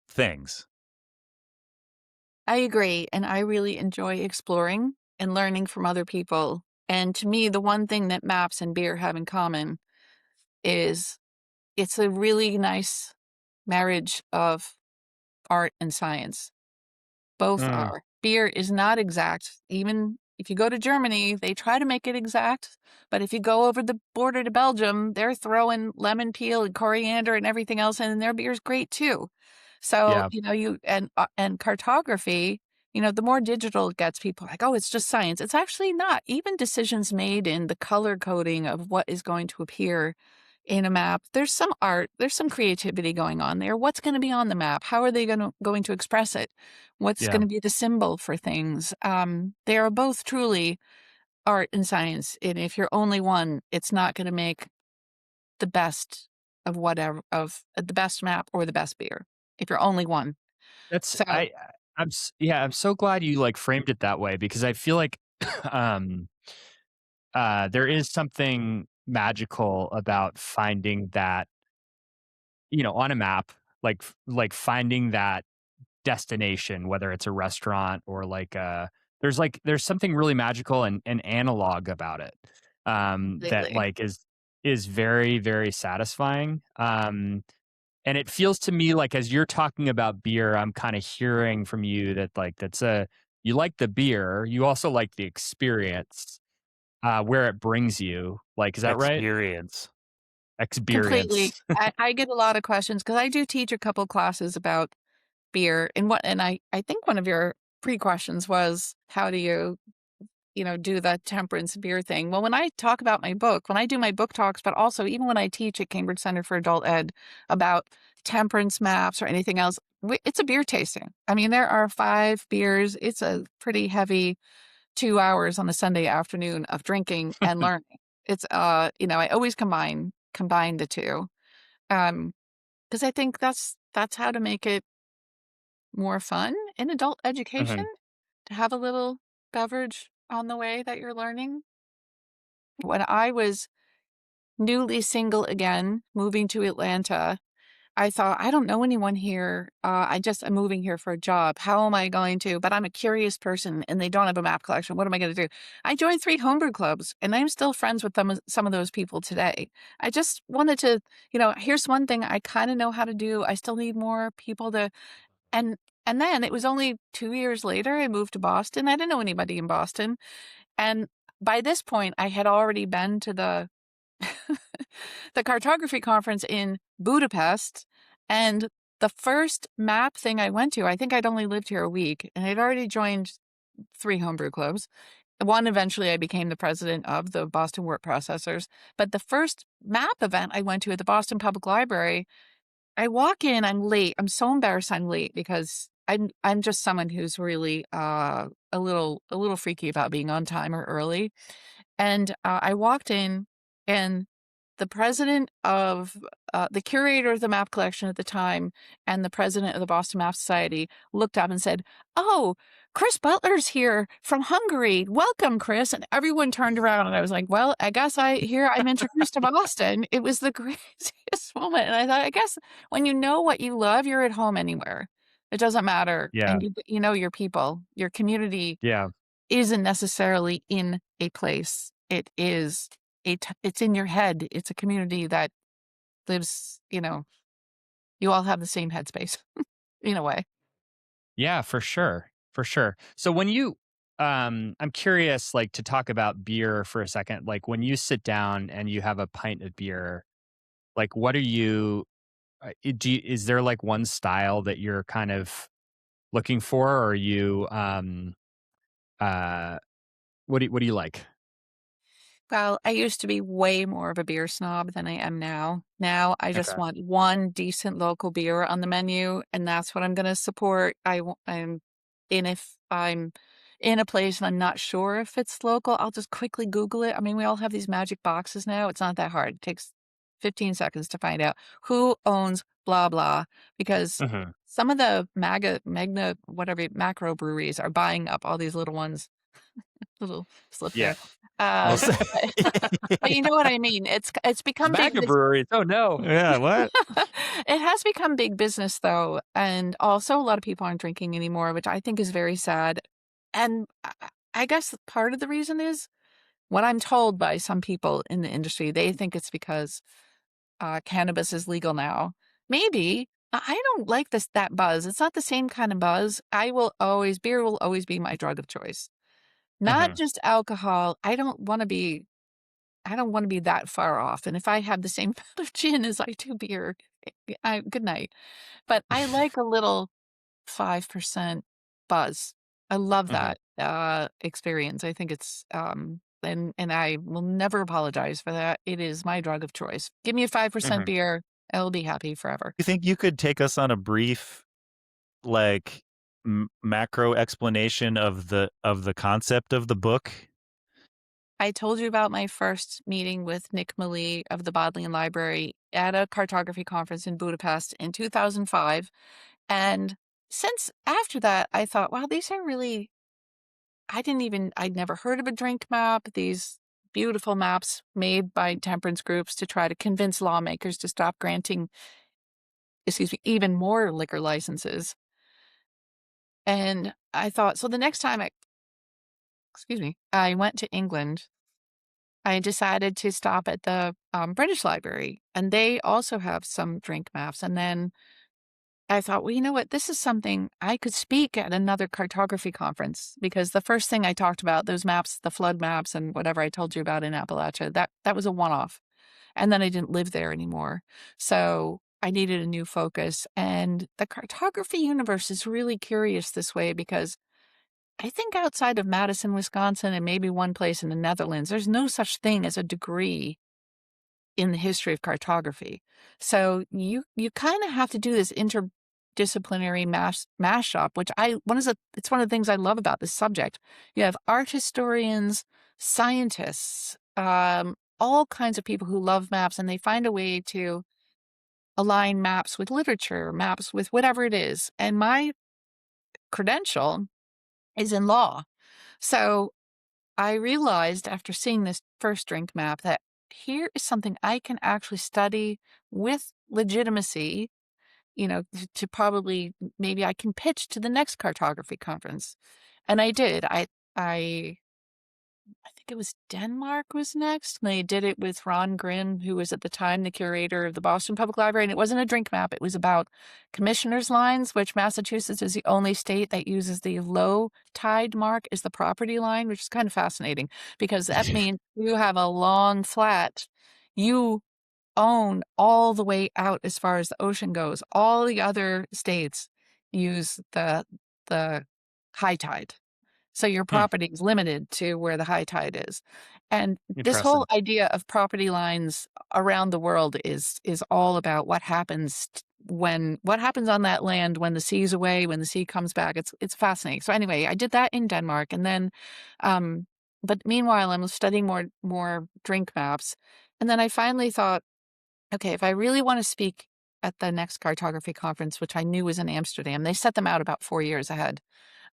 things. I agree. And I really enjoy exploring and learning from other people. And to me, the one thing that maps and beer have in common is it's a really nice marriage of art and science. Both are. Beer is not exact. Even if you go to Germany, they try to make it exact. But if you go over the border to Belgium, they're throwing lemon peel and coriander and everything else in, and their beer's great too. So, and cartography the more digital it gets, people are like, oh, it's just science. It's actually not. Even decisions made in the color coding of what is going to appear in a map, there's some art, there's some creativity going on there. What's going to be on the map? How are they going to express it? What's Yeah. going to be the symbol for things? They are both truly art and science. And if you're only one, it's not going to make the best of whatever, of the best map or the best beer, if you're only one. That's So yeah, I'm so glad you like framed it that way because I feel like um there is something magical about finding that, on a map, like finding that destination, whether it's a restaurant or there's something really magical and analog about it. That completely. is very, very satisfying. And it feels to me like as you're talking about beer, I'm kind of hearing from you that you like the beer, you also like the experience, where it brings you. Like, is that right? Experience. Completely. Experience. I get a lot of questions because I do teach a couple classes about beer, and I think one of your pre-questions was, how do you, do the temperance beer thing? Well, when I talk about my book, when I do my book talks, but also even when I teach at Cambridge Center for Adult Ed about temperance maps or anything else, it's a beer tasting. I mean, there are 5 beers. It's a pretty heavy 2 hours on a Sunday afternoon of drinking and learning. It's, I always combine the 2. Because I think that's how to make it more fun in adult education, Mhm. to have a little beverage on the way that you're learning. When I was newly single again, moving to Atlanta, I thought, I don't know anyone here. I'm moving here for a job. How am I going to? But I'm a curious person and they don't have a map collection. What am I going to do? I joined 3 homebrew clubs and I'm still friends with some of those people today. I just wanted to, here's one thing I kind of know how to do. I still need more people to, and, and then it was only 2 years later, I moved to Boston. I didn't know anybody in Boston. And by this point, I had already been to the the cartography conference in Budapest. And the first map thing I went to, I think I'd only lived here a week and I'd already joined 3 homebrew clubs. One, eventually I became the president of the Boston Wort Processors. But the first map event I went to at the Boston Public Library, I walk in, I'm late. I'm so embarrassed I'm late because I'm just someone who's really a little freaky about being on time or early. And I walked in, and the president of the curator of the map collection at the time and the president of the Boston Map Society looked up and said, "Oh, Kris Butler's here from Hungary. Welcome, Kris." And everyone turned around, and I was like, "Well, I guess I'm introduced to Boston." It was the craziest moment. And I thought, I guess when you know what you love, you're at home anywhere. It doesn't matter. Yeah. And you know your people, your community Yeah. isn't necessarily in a place. It is it's in your head. It's a community that lives, you all have the same headspace in a way. Yeah, for sure. For sure. So I'm curious, like, to talk about beer for a second. Like, when you sit down and you have a pint of beer, like, what are you, is there like one style that you're kind of looking for? Or are you, uh, what do you like? Well, I used to be way more of a beer snob than I am now. Now I just Okay. want one decent local beer on the menu, and that's what I'm going to support. And if I'm in a place and I'm not sure if it's local, I'll just quickly Google it. I mean, we all have these magic boxes now. It's not that hard. It takes 15 seconds to find out who owns blah blah, because Mhm. some of the magna whatever macro breweries are buying up all these little ones. Little slip Yeah. there. I'll Uh, say. but you know what I mean. It's become big MAGA business. breweries. Oh no. Yeah, what? It has become big business though, and also a lot of people aren't drinking anymore, which I think is very sad. And I guess part of the reason is what I'm told by some people in the industry. They think it's because cannabis is legal now. Maybe. I don't like that buzz. It's not the same kind of buzz. Beer will always be my drug of choice. Not Mhm. just alcohol. I don't wanna be that far off, and if I have the same amount of gin as I do beer, good night. But I like a little 5% buzz I love Mhm. that experience. I think it's and I will never apologize for that. It is my drug of choice. Give me a 5% Mhm. beer, I'll be happy forever. You think you could take us on a brief, like, macro explanation of the concept of the book? I told you about my first meeting with Nick Malee of the Bodleian Library at a cartography conference in Budapest in 2005. And since after that, I thought, wow, these are really, I'd never heard of a drink map. These beautiful maps made by temperance groups to try to convince lawmakers to stop granting, excuse me, even more liquor licenses. And I thought, so the next time I went to England, I decided to stop at the British Library, and they also have some drink maps. And then I thought, well, you know what? This is something I could speak at another cartography conference because the first thing I talked about, those maps, the flood maps and whatever I told you about in Appalachia, that was a one-off. And then I didn't live there anymore. So I needed a new focus. And the cartography universe is really curious this way because I think outside of Madison, Wisconsin, and maybe one place in the Netherlands, there's no such thing as a degree in the history of cartography. So you kind of have to do this interdisciplinary mashup, which it's one of the things I love about this subject. You have art historians, scientists, all kinds of people who love maps, and they find a way to align maps with literature, maps with whatever it is. And my credential is in law. So I realized after seeing this first drink map that here is something I can actually study with legitimacy, to probably maybe I can pitch to the next cartography conference. And I did. I I think it was Denmark was next. And they did it with Ron Grimm, who was at the time the curator of the Boston Public Library. And it wasn't a drink map. It was about commissioners' lines, which Massachusetts is the only state that uses the low tide mark as the property line, which is kind of fascinating because that means you have a long flat. You own all the way out as far as the ocean goes. All the other states use the high tide. So your Hmm, property is limited to where the high tide is. And this whole interesting. idea of property lines around the world is all about what happens what happens on that land when the sea's away, when the sea comes back. It's fascinating. So anyway, I did that in Denmark and then um but meanwhile I'm studying more drink maps. And then I finally thought, okay, if I really want to speak at the next cartography conference, which I knew was in Amsterdam, they set them out about 4 years ahead.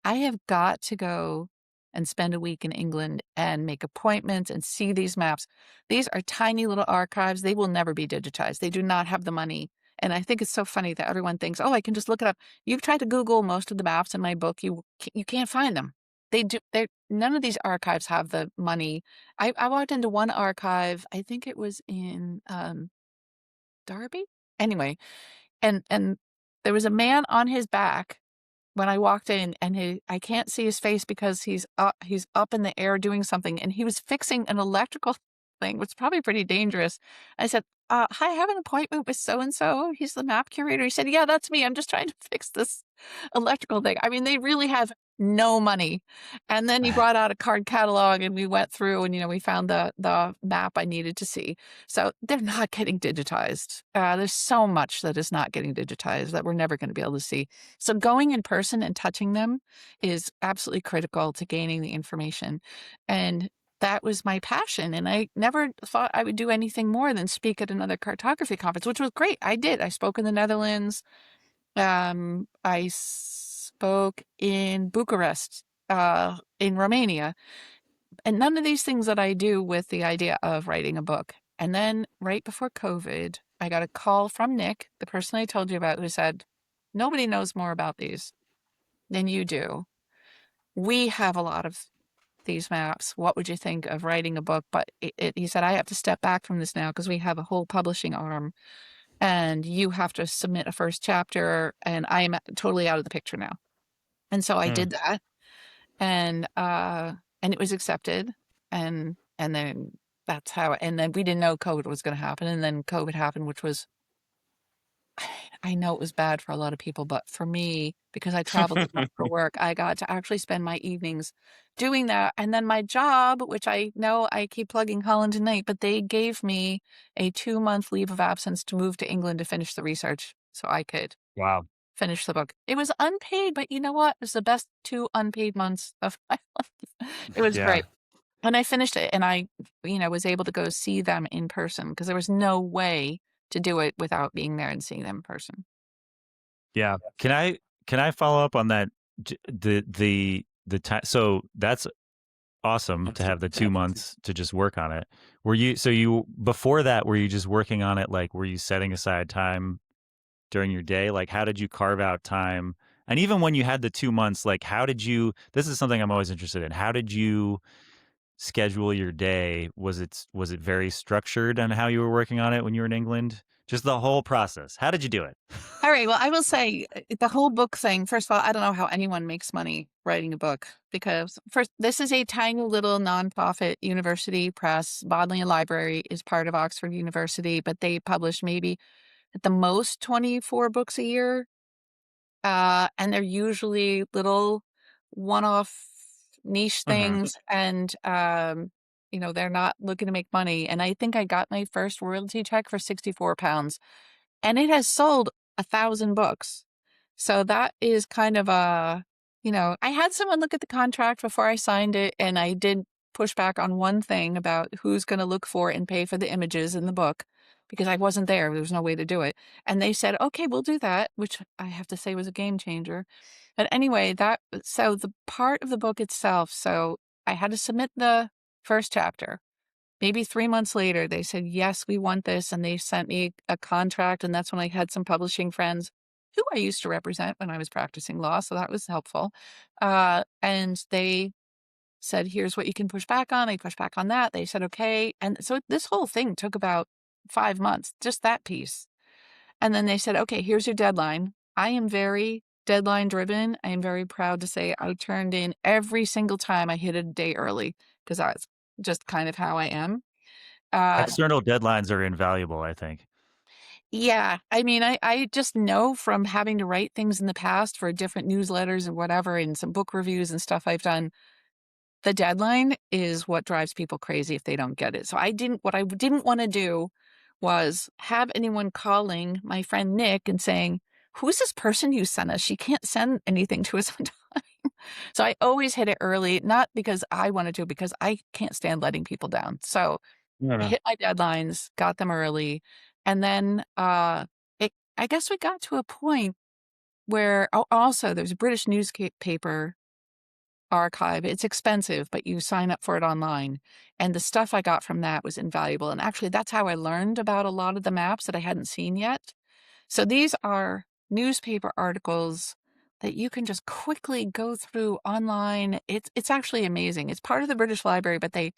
I have got to go and spend a week in England and make appointments and see these maps. These are tiny little archives. They will never be digitized. They do not have the money. And I think it's so funny that everyone thinks, "Oh, I can just look it up." You've tried to Google most of the maps in my book. You can't find them. They do. They None of these archives have the money. I walked into one archive. I think it was in Derby. Anyway, and there was a man on his back when I walked in, and I can't see his face because he's up in the air doing something, and he was fixing an electrical thing, which is probably pretty dangerous. I said, "Hi, I have an appointment with so and so. He's the map curator." He said, "Yeah, that's me. I'm just trying to fix this electrical thing." I mean, they really have no money. And then he brought out a card catalog, and we went through, and we found the map I needed to see. So they're not getting digitized. There's so much that is not getting digitized that we're never going to be able to see. So going in person and touching them is absolutely critical to gaining the information. And that was my passion. And I never thought I would do anything more than speak at another cartography conference, which was great. I did. I spoke in the Netherlands. I spoke in Bucharest, in Romania. And none of these things that I do with the idea of writing a book. And then right before COVID, I got a call from Nick, the person I told you about, who said, "Nobody knows more about these than you do. We have a lot of these maps. What would you think of writing a book?" But he said, "I have to step back from this now because we have a whole publishing arm and you have to submit a first chapter and I'm totally out of the picture now." And so I Hmm. did that and it was accepted. And then that's how, and then we didn't know COVID was going to happen. And then COVID happened, which was I know it was bad for a lot of people, but for me, because I traveled a lot for work, I got to actually spend my evenings doing that. And then my job, which I know I keep plugging Holland and Knight, but they gave me a 2-month leave of absence to move to England to finish the research so I could Wow. finish the book. It was unpaid, but you know what? It was the best 2 unpaid months of my life. It was Yeah. great. And I finished it, and I, was able to go see them in person because there was no way to do it without being there and seeing them in person. Yeah. Can I follow up on that? The time. So that's awesome to have the 2 months to just work on it. Before that, were you just working on it? Like, were you setting aside time during your day? Like, how did you carve out time? And even when you had the 2 months, like, this is something I'm always interested in. How did you schedule your day? Was it very structured on how you were working on it when you were in England? Just the whole process. How did you do it? All right. Well, I will say the whole book thing. First of all, I don't know how anyone makes money writing a book because first, this is a tiny little nonprofit university press. Bodleian Library is part of Oxford University, but they publish maybe at the most 24 books a year. And they're usually little one-off niche Mhm. things, and they're not looking to make money. And I think I got my first royalty check for £64, and it has sold 1,000 books. So that is kind of I had someone look at the contract before I signed it, and I did push back on one thing about who's going to look for and pay for the images in the book because I wasn't there. There was no way to do it. And they said, okay, we'll do that, which I have to say was a game changer. But anyway, so the part of the book itself, so I had to submit the first chapter. Maybe 3 months later, they said, yes, we want this. And they sent me a contract. And that's when I had some publishing friends who I used to represent when I was practicing law. So that was helpful. And they said, here's what you can push back on. I pushed back on that. They said, okay. And so this whole thing took about 5 months, just that piece. And then they said, okay, here's your deadline. I am very deadline driven. I am very proud to say I turned in every single time I hit a day early because that's just kind of how I am. Uh, External deadlines are invaluable, I think. yeah, I mean, I just know from having to write things in the past for different newsletters and whatever, and some book reviews and stuff I've done. The deadline is what drives people crazy if they don't get it. So what I didn't want to do was have anyone calling my friend Nick and saying, who's this person you sent us? She can't send anything to us on time. So I always hit it early, not because I wanted to, because I can't stand letting people down. So No, I no. hit my deadlines, got them early. And then I guess we got to a point where also there's a British newspaper archive. It's expensive, but you sign up for it online. And the stuff I got from that was invaluable. And actually, that's how I learned about a lot of the maps that I hadn't seen yet. So these are newspaper articles that you can just quickly go through online. It's actually amazing. It's part of the British Library, but they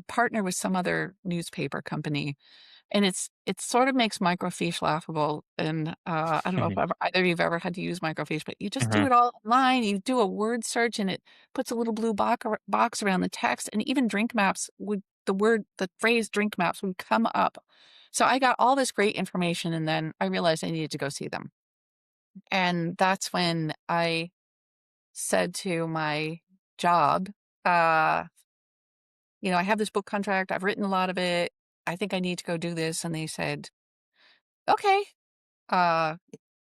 partner with some other newspaper company, and it sort of makes microfiche laughable. And I don't know if either of you've ever had to use microfiche, but you just do Mhm. it all online. You do a word search, and it puts a little blue box around the text. And even drink maps the phrase drink maps would come up. So I got all this great information, and then I realized I needed to go see them. And that's when I said to my job, uh, I have this book contract. I've written a lot of it. I think I need to go do this. And they said, okay, uh,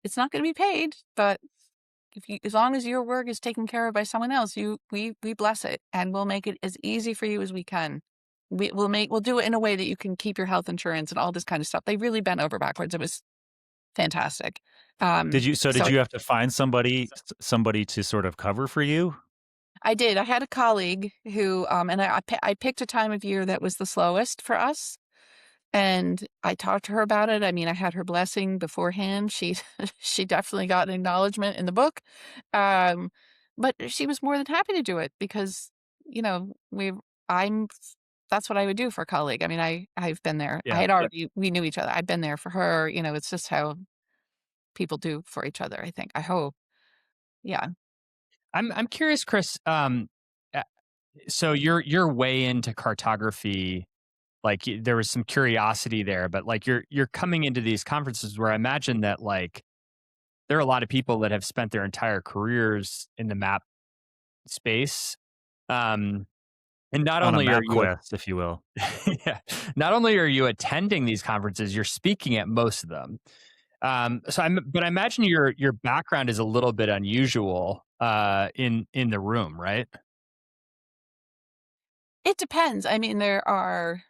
it's not going to be paid, but as long as your work is taken care of by someone else, we bless it, and we'll make it as easy for you as we can. We'll do it in a way that you can keep your health insurance and all this kind of stuff. They really bent over backwards. It was fantastic. Did So you have to find somebody to sort of cover for you? I did. I had a colleague who, and I picked a time of year that was the slowest for us. And I talked to her about it. I mean, I had her blessing beforehand. She she definitely got an acknowledgement in the book. Um, but she was more than happy to do it because, you know, we I'm that's what I would do for a colleague. I mean, I've been there. I Yeah. had already we knew each other. I've been there for her. It's just how people do for each other, I think. I hope. Yeah. I'm curious, Kris. Uh, so you're way into cartography, like there was some curiosity there, but like you're coming into these conferences where I imagine that like there are a lot of people that have spent their entire careers in the map space. Um, and not On a only are map you quest, if you will. yeah, not only are you attending these conferences, you're speaking at most of them. But I imagine your background is a little bit unusual in the room, right? It depends. I mean, there are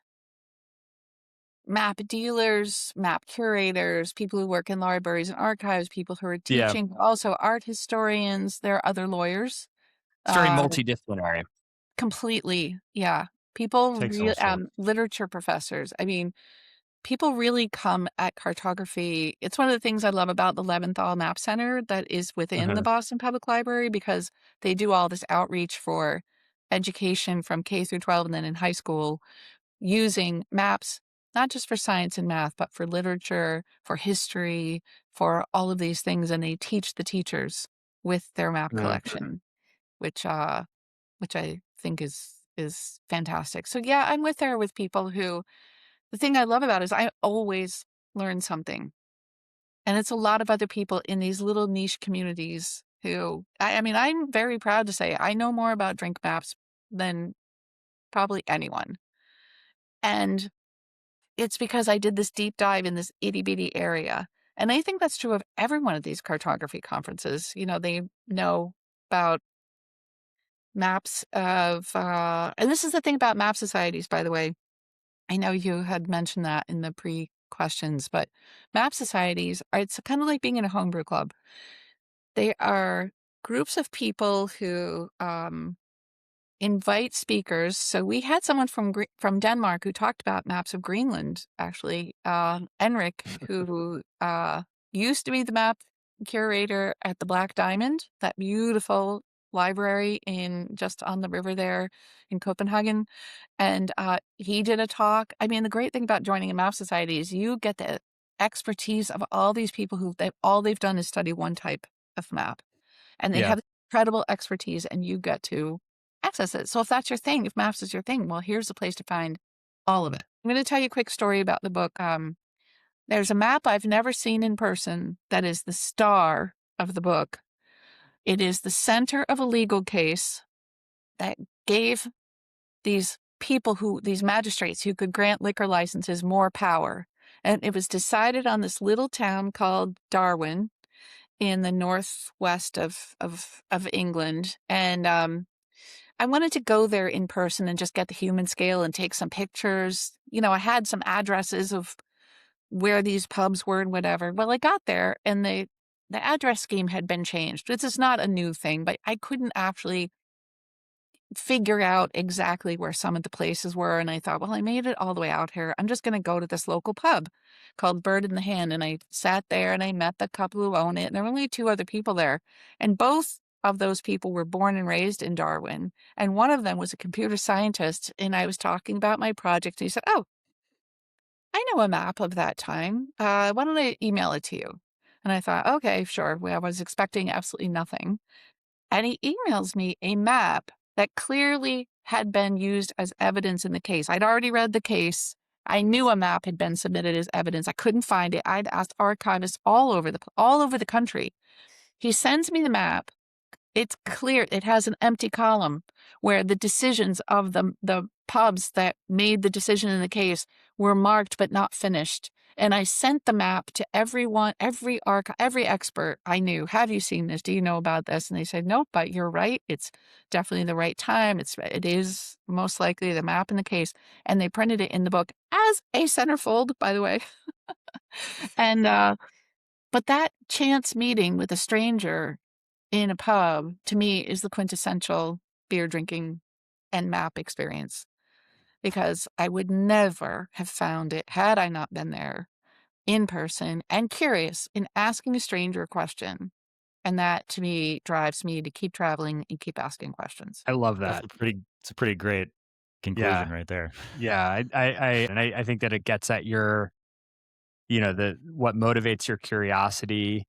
map dealers, map curators, people who work in libraries and archives, people who are Yeah, teaching, also art historians. There are other lawyers. it's very Uh, multidisciplinary. Completely, yeah. People Takes all sorts. literature professors. I mean, people really come at cartography. It's one of the things I love about the Leventhal Map Center that is within the Uh-huh. Boston Public Library, because they do all this outreach for education from K through 12 and then in high school, using maps, not just for science and math, but for literature, for history, for all of these things. And they teach the teachers with their map Uh, collection, which which I think is fantastic. So yeah, I'm with there with people who, the thing I love about it is I always learn something. And it's a lot of other people in these little niche communities who, I mean, I'm very proud to say I know more about drink maps than probably anyone. And it's because I did this deep dive in this itty bitty area. And I think that's true of every one of these cartography conferences. You know, they know about maps of, and this is the thing about map societies, by the way. I know you had mentioned that in the pre questions, but map societies are, it's kind of like being in a homebrew club. They are groups of people who invite speakers. So we had someone from Denmark who talked about maps of Greenland, actually, Enrik, who used to be the map curator at the Black Diamond, that beautiful library in just on the river there in Copenhagen. And he did a talk. I mean, the great thing about joining a map society is you get the expertise of all these people who all they've done is study one type of map, and they yeah, have incredible expertise, and you get to access it. So if that's your thing, if maps is your thing, well, here's the place to find all of it. I'm going to tell you a quick story about the book. There's a map I've never seen in person that is the star of the book. It is the center of a legal case that gave these magistrates who could grant liquor licenses more power. And it was decided on this little town called Darwin in the northwest of England. And I wanted to go there in person and just get the human scale and take some pictures. You know, I had some addresses of where these pubs were and whatever. Well, I got there and the address scheme had been changed. This is not a new thing, but I couldn't actually figure out exactly where some of the places were. And I thought, well, I made it all the way out here. I'm just going to go to this local pub called Bird in the Hand. And I sat there and I met the couple who own it. And there were only two other people there. And both of those people were born and raised in Darwin. And one of them was a computer scientist. And I was talking about my project. And he said, oh, I know a map of that time. Why don't I email it to you? And I thought, okay, sure. Well, I was expecting absolutely nothing. And he emails me a map that clearly had been used as evidence in the case. I'd already read the case. I knew a map had been submitted as evidence. I couldn't find it. I'd asked archivists all over the country. He sends me the map. It's clear it has an empty column where the decisions of the pubs that made the decision in the case were marked but not finished. And I sent the map to everyone, every expert I knew. Have you seen this? Do you know about this? And they said, nope, but you're right. It's definitely the right time. It is most likely the map in the case. And they printed it in the book as a centerfold, by the way. And but that chance meeting with a stranger in a pub, to me, is the quintessential beer drinking and map experience, because I would never have found it had I not been there in person and curious in asking a stranger a question. And that, to me, drives me to keep traveling and keep asking questions. I love That's that. it's a pretty great Yeah, conclusion right there. yeah. I think that it gets at your, the what motivates your curiosity,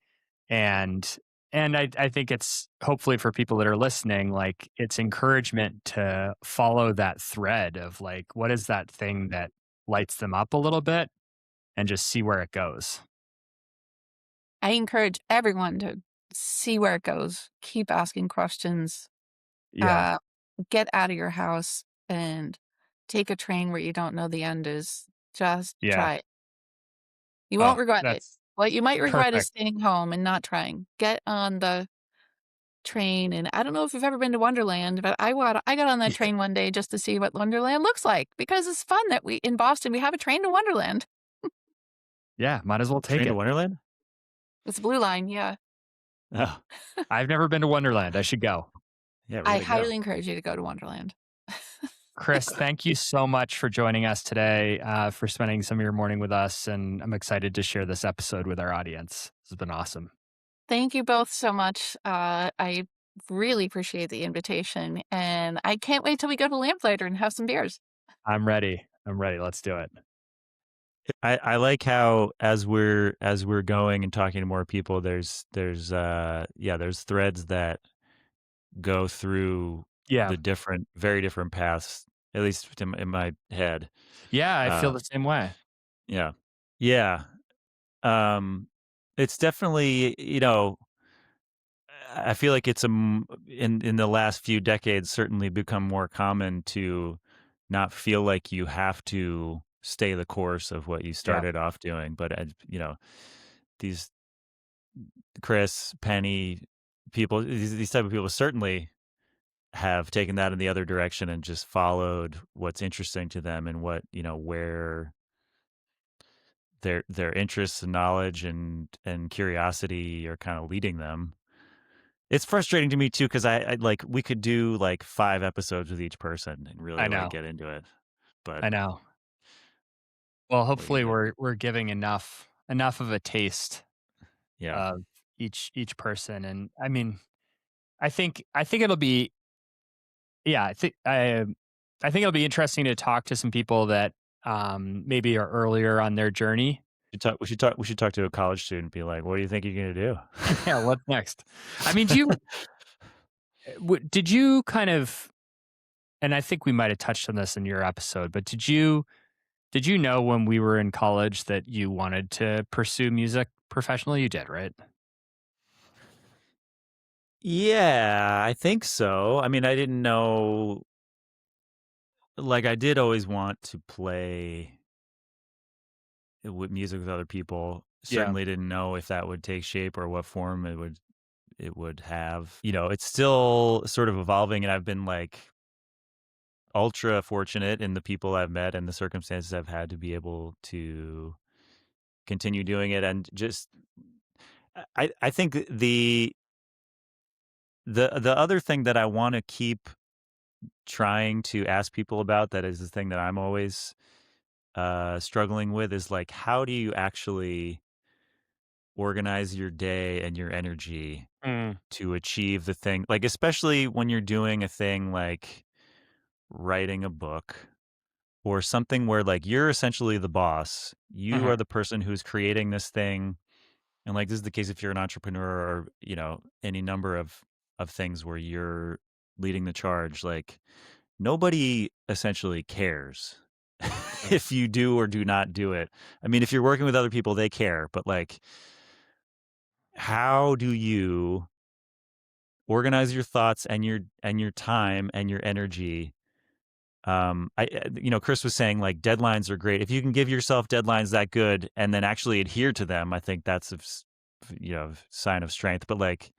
and I think it's hopefully for people that are listening, like it's encouragement to follow that thread of like what is that thing that lights them up a little bit and just see where it goes. I encourage everyone to see where it goes. Keep asking questions. Yeah. Uh, get out of your house and take a train where you don't know the end is. Just Yeah. try it. You Oh, won't regret it. that's What you might regret is perfect. staying home and not trying. Get on the train, and I don't know if you've ever been to Wonderland, but I got on that Yeah. train one day just to see what Wonderland looks like because it's fun that we in Boston we have a train to Wonderland. Yeah, might as well take Train to it. Wonderland? It's Blue Line, yeah. Oh, I've never been to Wonderland. I should go. yeah, I really go. highly encourage you to go to Wonderland. Chris, thank you so much for joining us today, for spending some of your morning with us. And I'm excited to share this episode with our audience. This has been awesome. Thank you both so much. I really appreciate the invitation, and I can't wait till we go to Lamplighter and have some beers. I'm ready. I'm ready. Let's do it. I like how as we're going and talking to more people, there's threads that go through Yeah. the very different paths, at least in my head. Yeah, I feel Uh, the same way. yeah, yeah. Um, it's definitely, I feel like in the last few decades certainly become more common to not feel like you have to stay the course of what you Yeah. started off doing, but these Chris, Penny, people, these type of people certainly have taken that in the other direction and just followed what's interesting to them and what where their interests and knowledge and curiosity are kind of leading them. It's frustrating to me too because I like we could do like 5 episodes with each person and really I like know. get into it, but I know. Well, what are you hopefully gonna do? we're giving enough of a taste Yeah, of each person. And I mean, I think it'll be yeah, I think it'll be interesting to talk to some people that maybe are earlier on their journey. we should talk to a college student and be like, what do you think you're gonna Yeah, what's next? I mean, do? did you kind of, and I think we might have touched on this in your episode, but did you know when we were in college that you wanted to pursue music professionally? You did, right? Yeah, I think so. I mean, I didn't know, like, I did always want to play with music with other people. Yeah. Certainly didn't know if that would take shape or what form it would have. It's still sort of evolving, and I've been like ultra fortunate in the people I've met and the circumstances I've had to be able to continue doing it. And just I think the other thing that I want to keep trying to ask people about, that is the thing that I'm always struggling with, is like, how do you actually organize your day and your energy Mm, to achieve the thing, like especially when you're doing a thing like writing a book or something where like you're essentially the boss, you mhm, are the person who's creating this thing. And like this is the case if you're an entrepreneur or any number of things where you're leading the charge. Like nobody essentially cares mhm. if you do or do not do it. I mean, if you're working with other people, they care, but like, how do you organize your thoughts and your time and your energy? Chris was saying like deadlines are great. If you can give yourself deadlines that good and then actually adhere to them, I think that's a sign of strength. But like,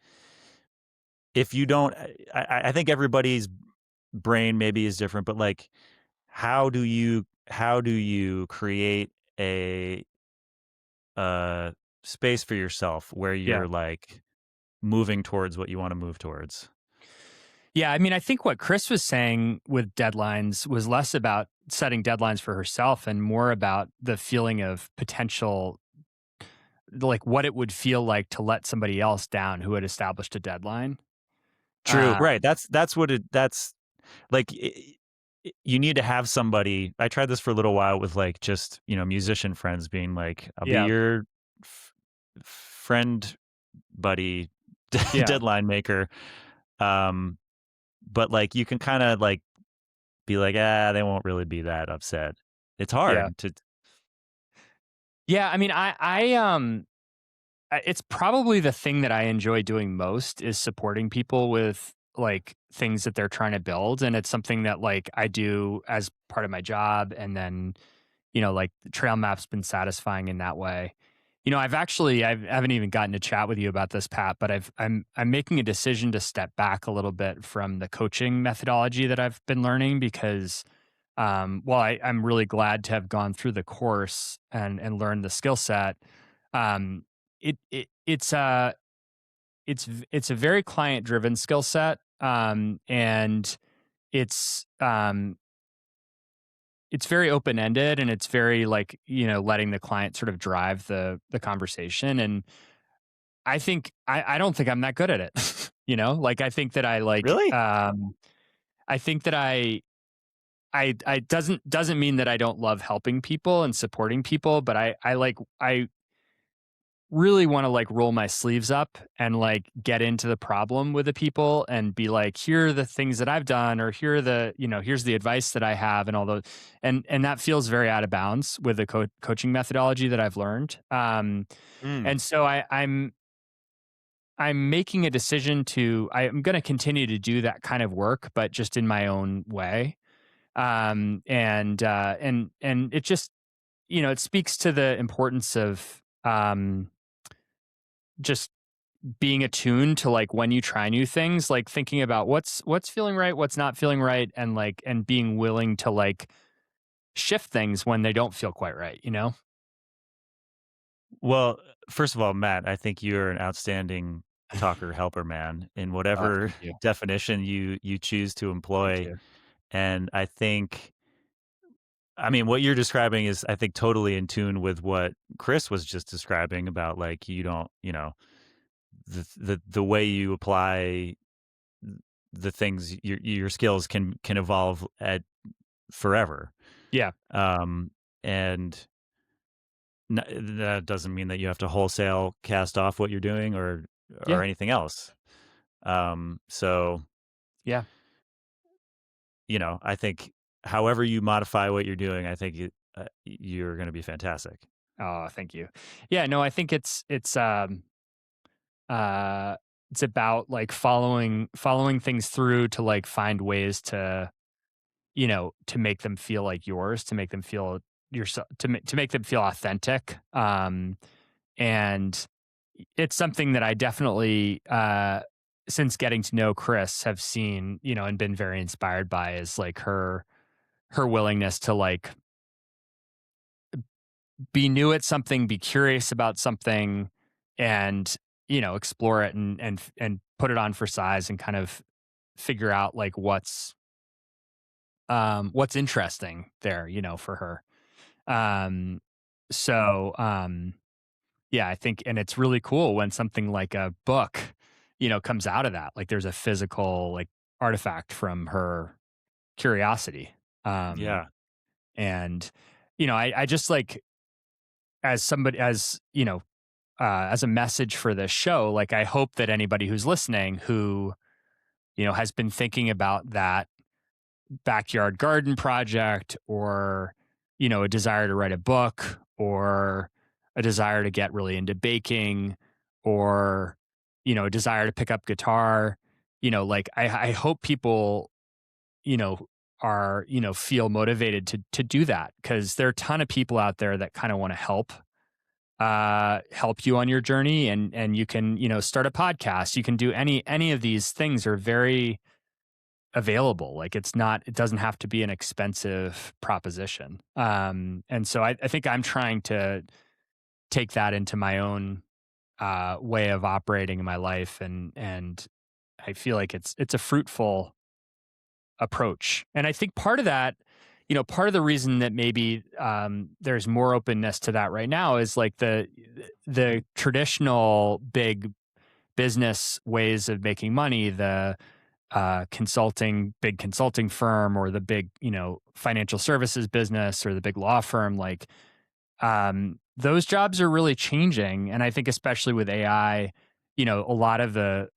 if you don't, I think everybody's brain maybe is different, but like, how do you create a space for yourself where Yeah. you're like moving towards what you want to move towards? Yeah, I mean, I think what Chris was saying with deadlines was less about setting deadlines for herself and more about the feeling of potential, like what it would feel like to let somebody else down who had established a deadline. True. Uh, Right. That's like, you need to have somebody. I tried this for a little while with like just, musician friends being like, I'll be yeah, your f- friend, buddy, yeah, deadline maker. Um, but like, you can kind of like be like, they won't really be that upset. It's Yeah. hard to. Yeah. I mean, it's probably the thing that I enjoy doing most is supporting people with like things that they're trying to build. And it's something that like I do as part of my job. And then, like the trail map's been satisfying in that way. I haven't even gotten to chat with you about this, Pat, but I'm making a decision to step back a little bit from the coaching methodology that I've been learning because while I'm really glad to have gone through the course and learned the skill set, um, it's a very client driven skill set, and it's um, it's very open ended, and it's very like letting the client sort of drive the conversation. And I don't think I'm that good at it. Like I think that Really? I think that I doesn't mean that I don't love helping people and supporting people, but I really want to like roll my sleeves up and like get into the problem with the people and be like, here are the things that I've done, or here are here's the advice that I have, and all those, and that feels very out of bounds with the coaching methodology that I've learned. Mm. And so I'm making a decision I'm going to continue to do that kind of work, but just in my own way. And it just it speaks to the importance of just being attuned to like when you try new things, like thinking about what's feeling right, what's not feeling right, and being willing to like shift things when they don't feel quite right. Well, first of all, Matt, I think you're an outstanding talker helper man in Oh, whatever thank you. definition you choose to Thank employ. you. And I mean, what you're describing is, I think, totally in tune with what Kris was just describing about, like, you don't, the way you apply the things, your skills can evolve at forever. Yeah. Um, and that doesn't mean that you have to wholesale cast off what you're doing or Yeah. anything else. So, Yeah. I think however you modify what you're doing, I think you're going to be fantastic. Oh, thank you. Yeah, no, I think uh it's about like following things through to like find ways to make them feel like yours, to make them feel yourself, to make them feel authentic. And it's something that I definitely since getting to know Kris have seen, and been very inspired by, is like her willingness to like be new at something, be curious about something, and explore it and put it on for size and kind of figure out like what's interesting there, for her. Um, so yeah, I think, and it's really cool when something like a book, comes out of that. Like there's a physical like artifact from her curiosity. Um, Yeah. and I just like, as somebody, as a message for this show, like I hope that anybody who's listening who, has been thinking about that backyard garden project, or a desire to write a book, or a desire to get really into baking, or a desire to pick up guitar, like I hope people you know are feel motivated to do that, because there are a ton of people out there that kind of want to help you on your journey. And you can start a podcast, you can do any of these things, are very available. Like it doesn't have to be an expensive proposition. And so I think I'm trying to take that into my own way of operating in my life, and I feel like it's a fruitful approach. And I think part of that, part of the reason that maybe there's more openness to that right now is like the traditional big business ways of making money, the big consulting firm, or the big, financial services business, or the big law firm, like those jobs are really changing. And I think especially with AI, a lot of the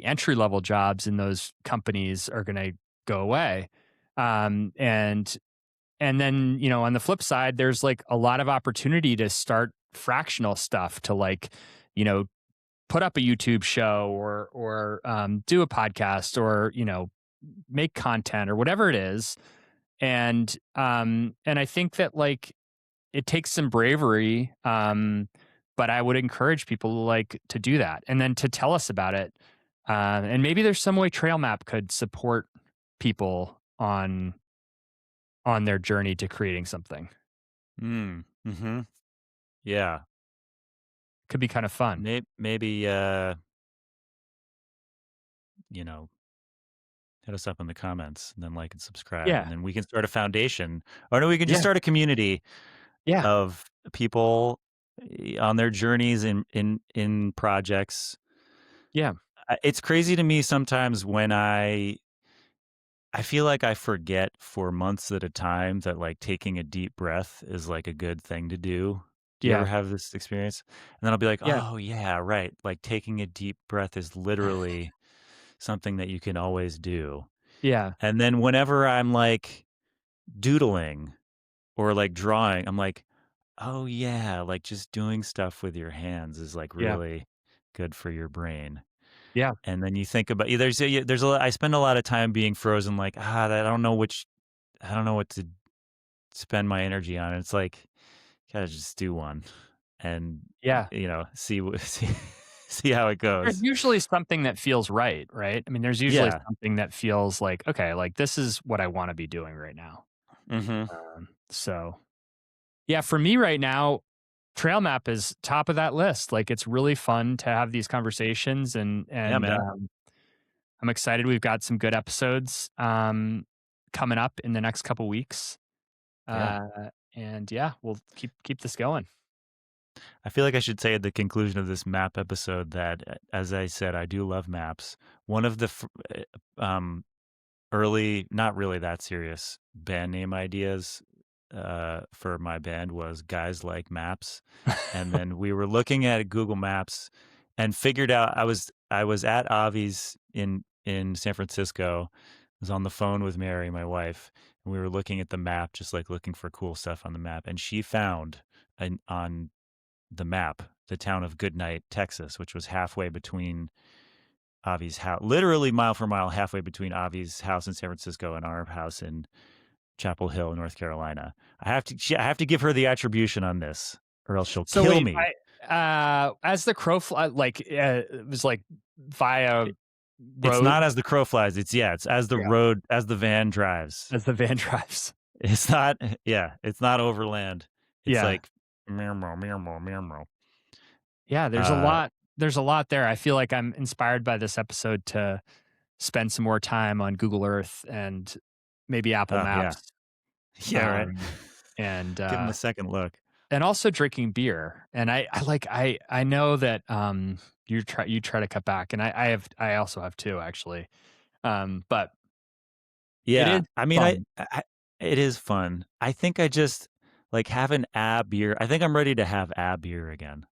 entry level jobs in those companies are going to go away. And And then, on the flip side, there's like a lot of opportunity to start fractional stuff to like, put up a YouTube show or do a podcast or, make content or whatever it is. And I think that like it takes some bravery. But I would encourage people like to do that and then to tell us about it. And maybe there's some way Trail Map could support people on their journey to creating something. Mm-hmm. Yeah. Could be kind of fun. Maybe hit us up in the comments and then like and subscribe. Yeah. And then we can start a foundation. Or no, we can just Yeah. start a community Yeah. of people on their journeys in projects. Yeah. It's crazy to me sometimes when I feel like I forget for months at a time that like taking a deep breath is like a good thing to do. Do you ever have this experience? And then I'll be like, Yeah. oh yeah, right. Like taking a deep breath is literally something that you can always do. Yeah. And then whenever I'm like doodling or like drawing, I'm like, oh yeah, like just doing stuff with your hands is like Yeah. really good for your brain. Yeah. And then you think about there's a lot, I spend a lot of time being frozen like, I don't know what to spend my energy on. And it's like, gotta just do one and Yeah. see see how it goes. There's usually something that feels right? I mean, there's usually something that feels like, okay, like this is what I want to be doing right now. Mm-hmm. So yeah, for me right now, Trail Map is top of that list. Like it's really fun to have these conversations and Yeah, man. I'm excited. We've got some good episodes coming up in the next couple weeks. And yeah, we'll keep this going. I feel like I should say at the conclusion of this map episode that, as I said, I do love maps. One of the early, not really that serious band name ideas for my band was Guys Like Maps. And then we were looking at Google Maps and figured out I was at Avi's in San Francisco. I was on the phone with Mary, my wife, and we were looking at the map, just like looking for cool stuff on the map. And she found on the map the town of Goodnight, Texas, which was halfway between Avi's house, literally mile for mile, halfway between Avi's house in San Francisco and our house in Chapel Hill, North Carolina. I have to give her the attribution on this, or else she'll kill me. As the crow flies, like it was like via road. It's not as the crow flies. It's as the road, as the van drives. As the van drives. It's not. Yeah, it's not overland. It's like meow. Yeah, there's a lot. There's a lot there. I feel like I'm inspired by this episode to spend some more time on Google Earth and maybe Apple Maps. Yeah, right. And give them a second look. And also drinking beer. And I know that you try to cut back, and I also have too, actually. But yeah, I it is fun. I think I just like have an ab beer. I think I'm ready to have ab beer again.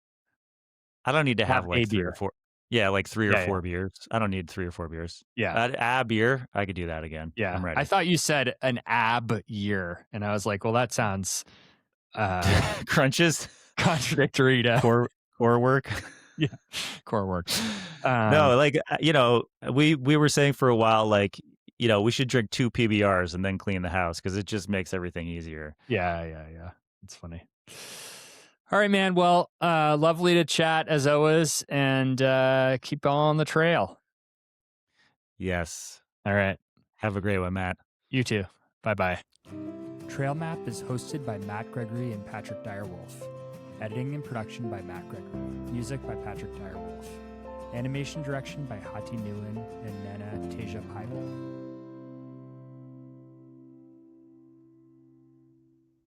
I don't need to have like 3 or 4. Yeah, like 3 or 4 beers. I don't need 3 or 4 beers. Yeah. Ab beer, I could do that again. Yeah. I'm ready. I thought you said an ab year, and I was like, well, that sounds crunches contradictory to core work. Yeah, core work. No, like we were saying for a while, like we should drink 2 PBRs and then clean the house because it just makes everything easier. Yeah. It's funny. All right, man. Well, lovely to chat as always, and keep on the trail. Yes. All right. Have a great one, Matt. You too. Bye-bye. Trail Map is hosted by Matt Gregory and Patrick Direwolf. Editing and production by Matt Gregory. Music by Patrick Direwolf. Animation direction by Hati Nguyen and Nana Teja Paibel.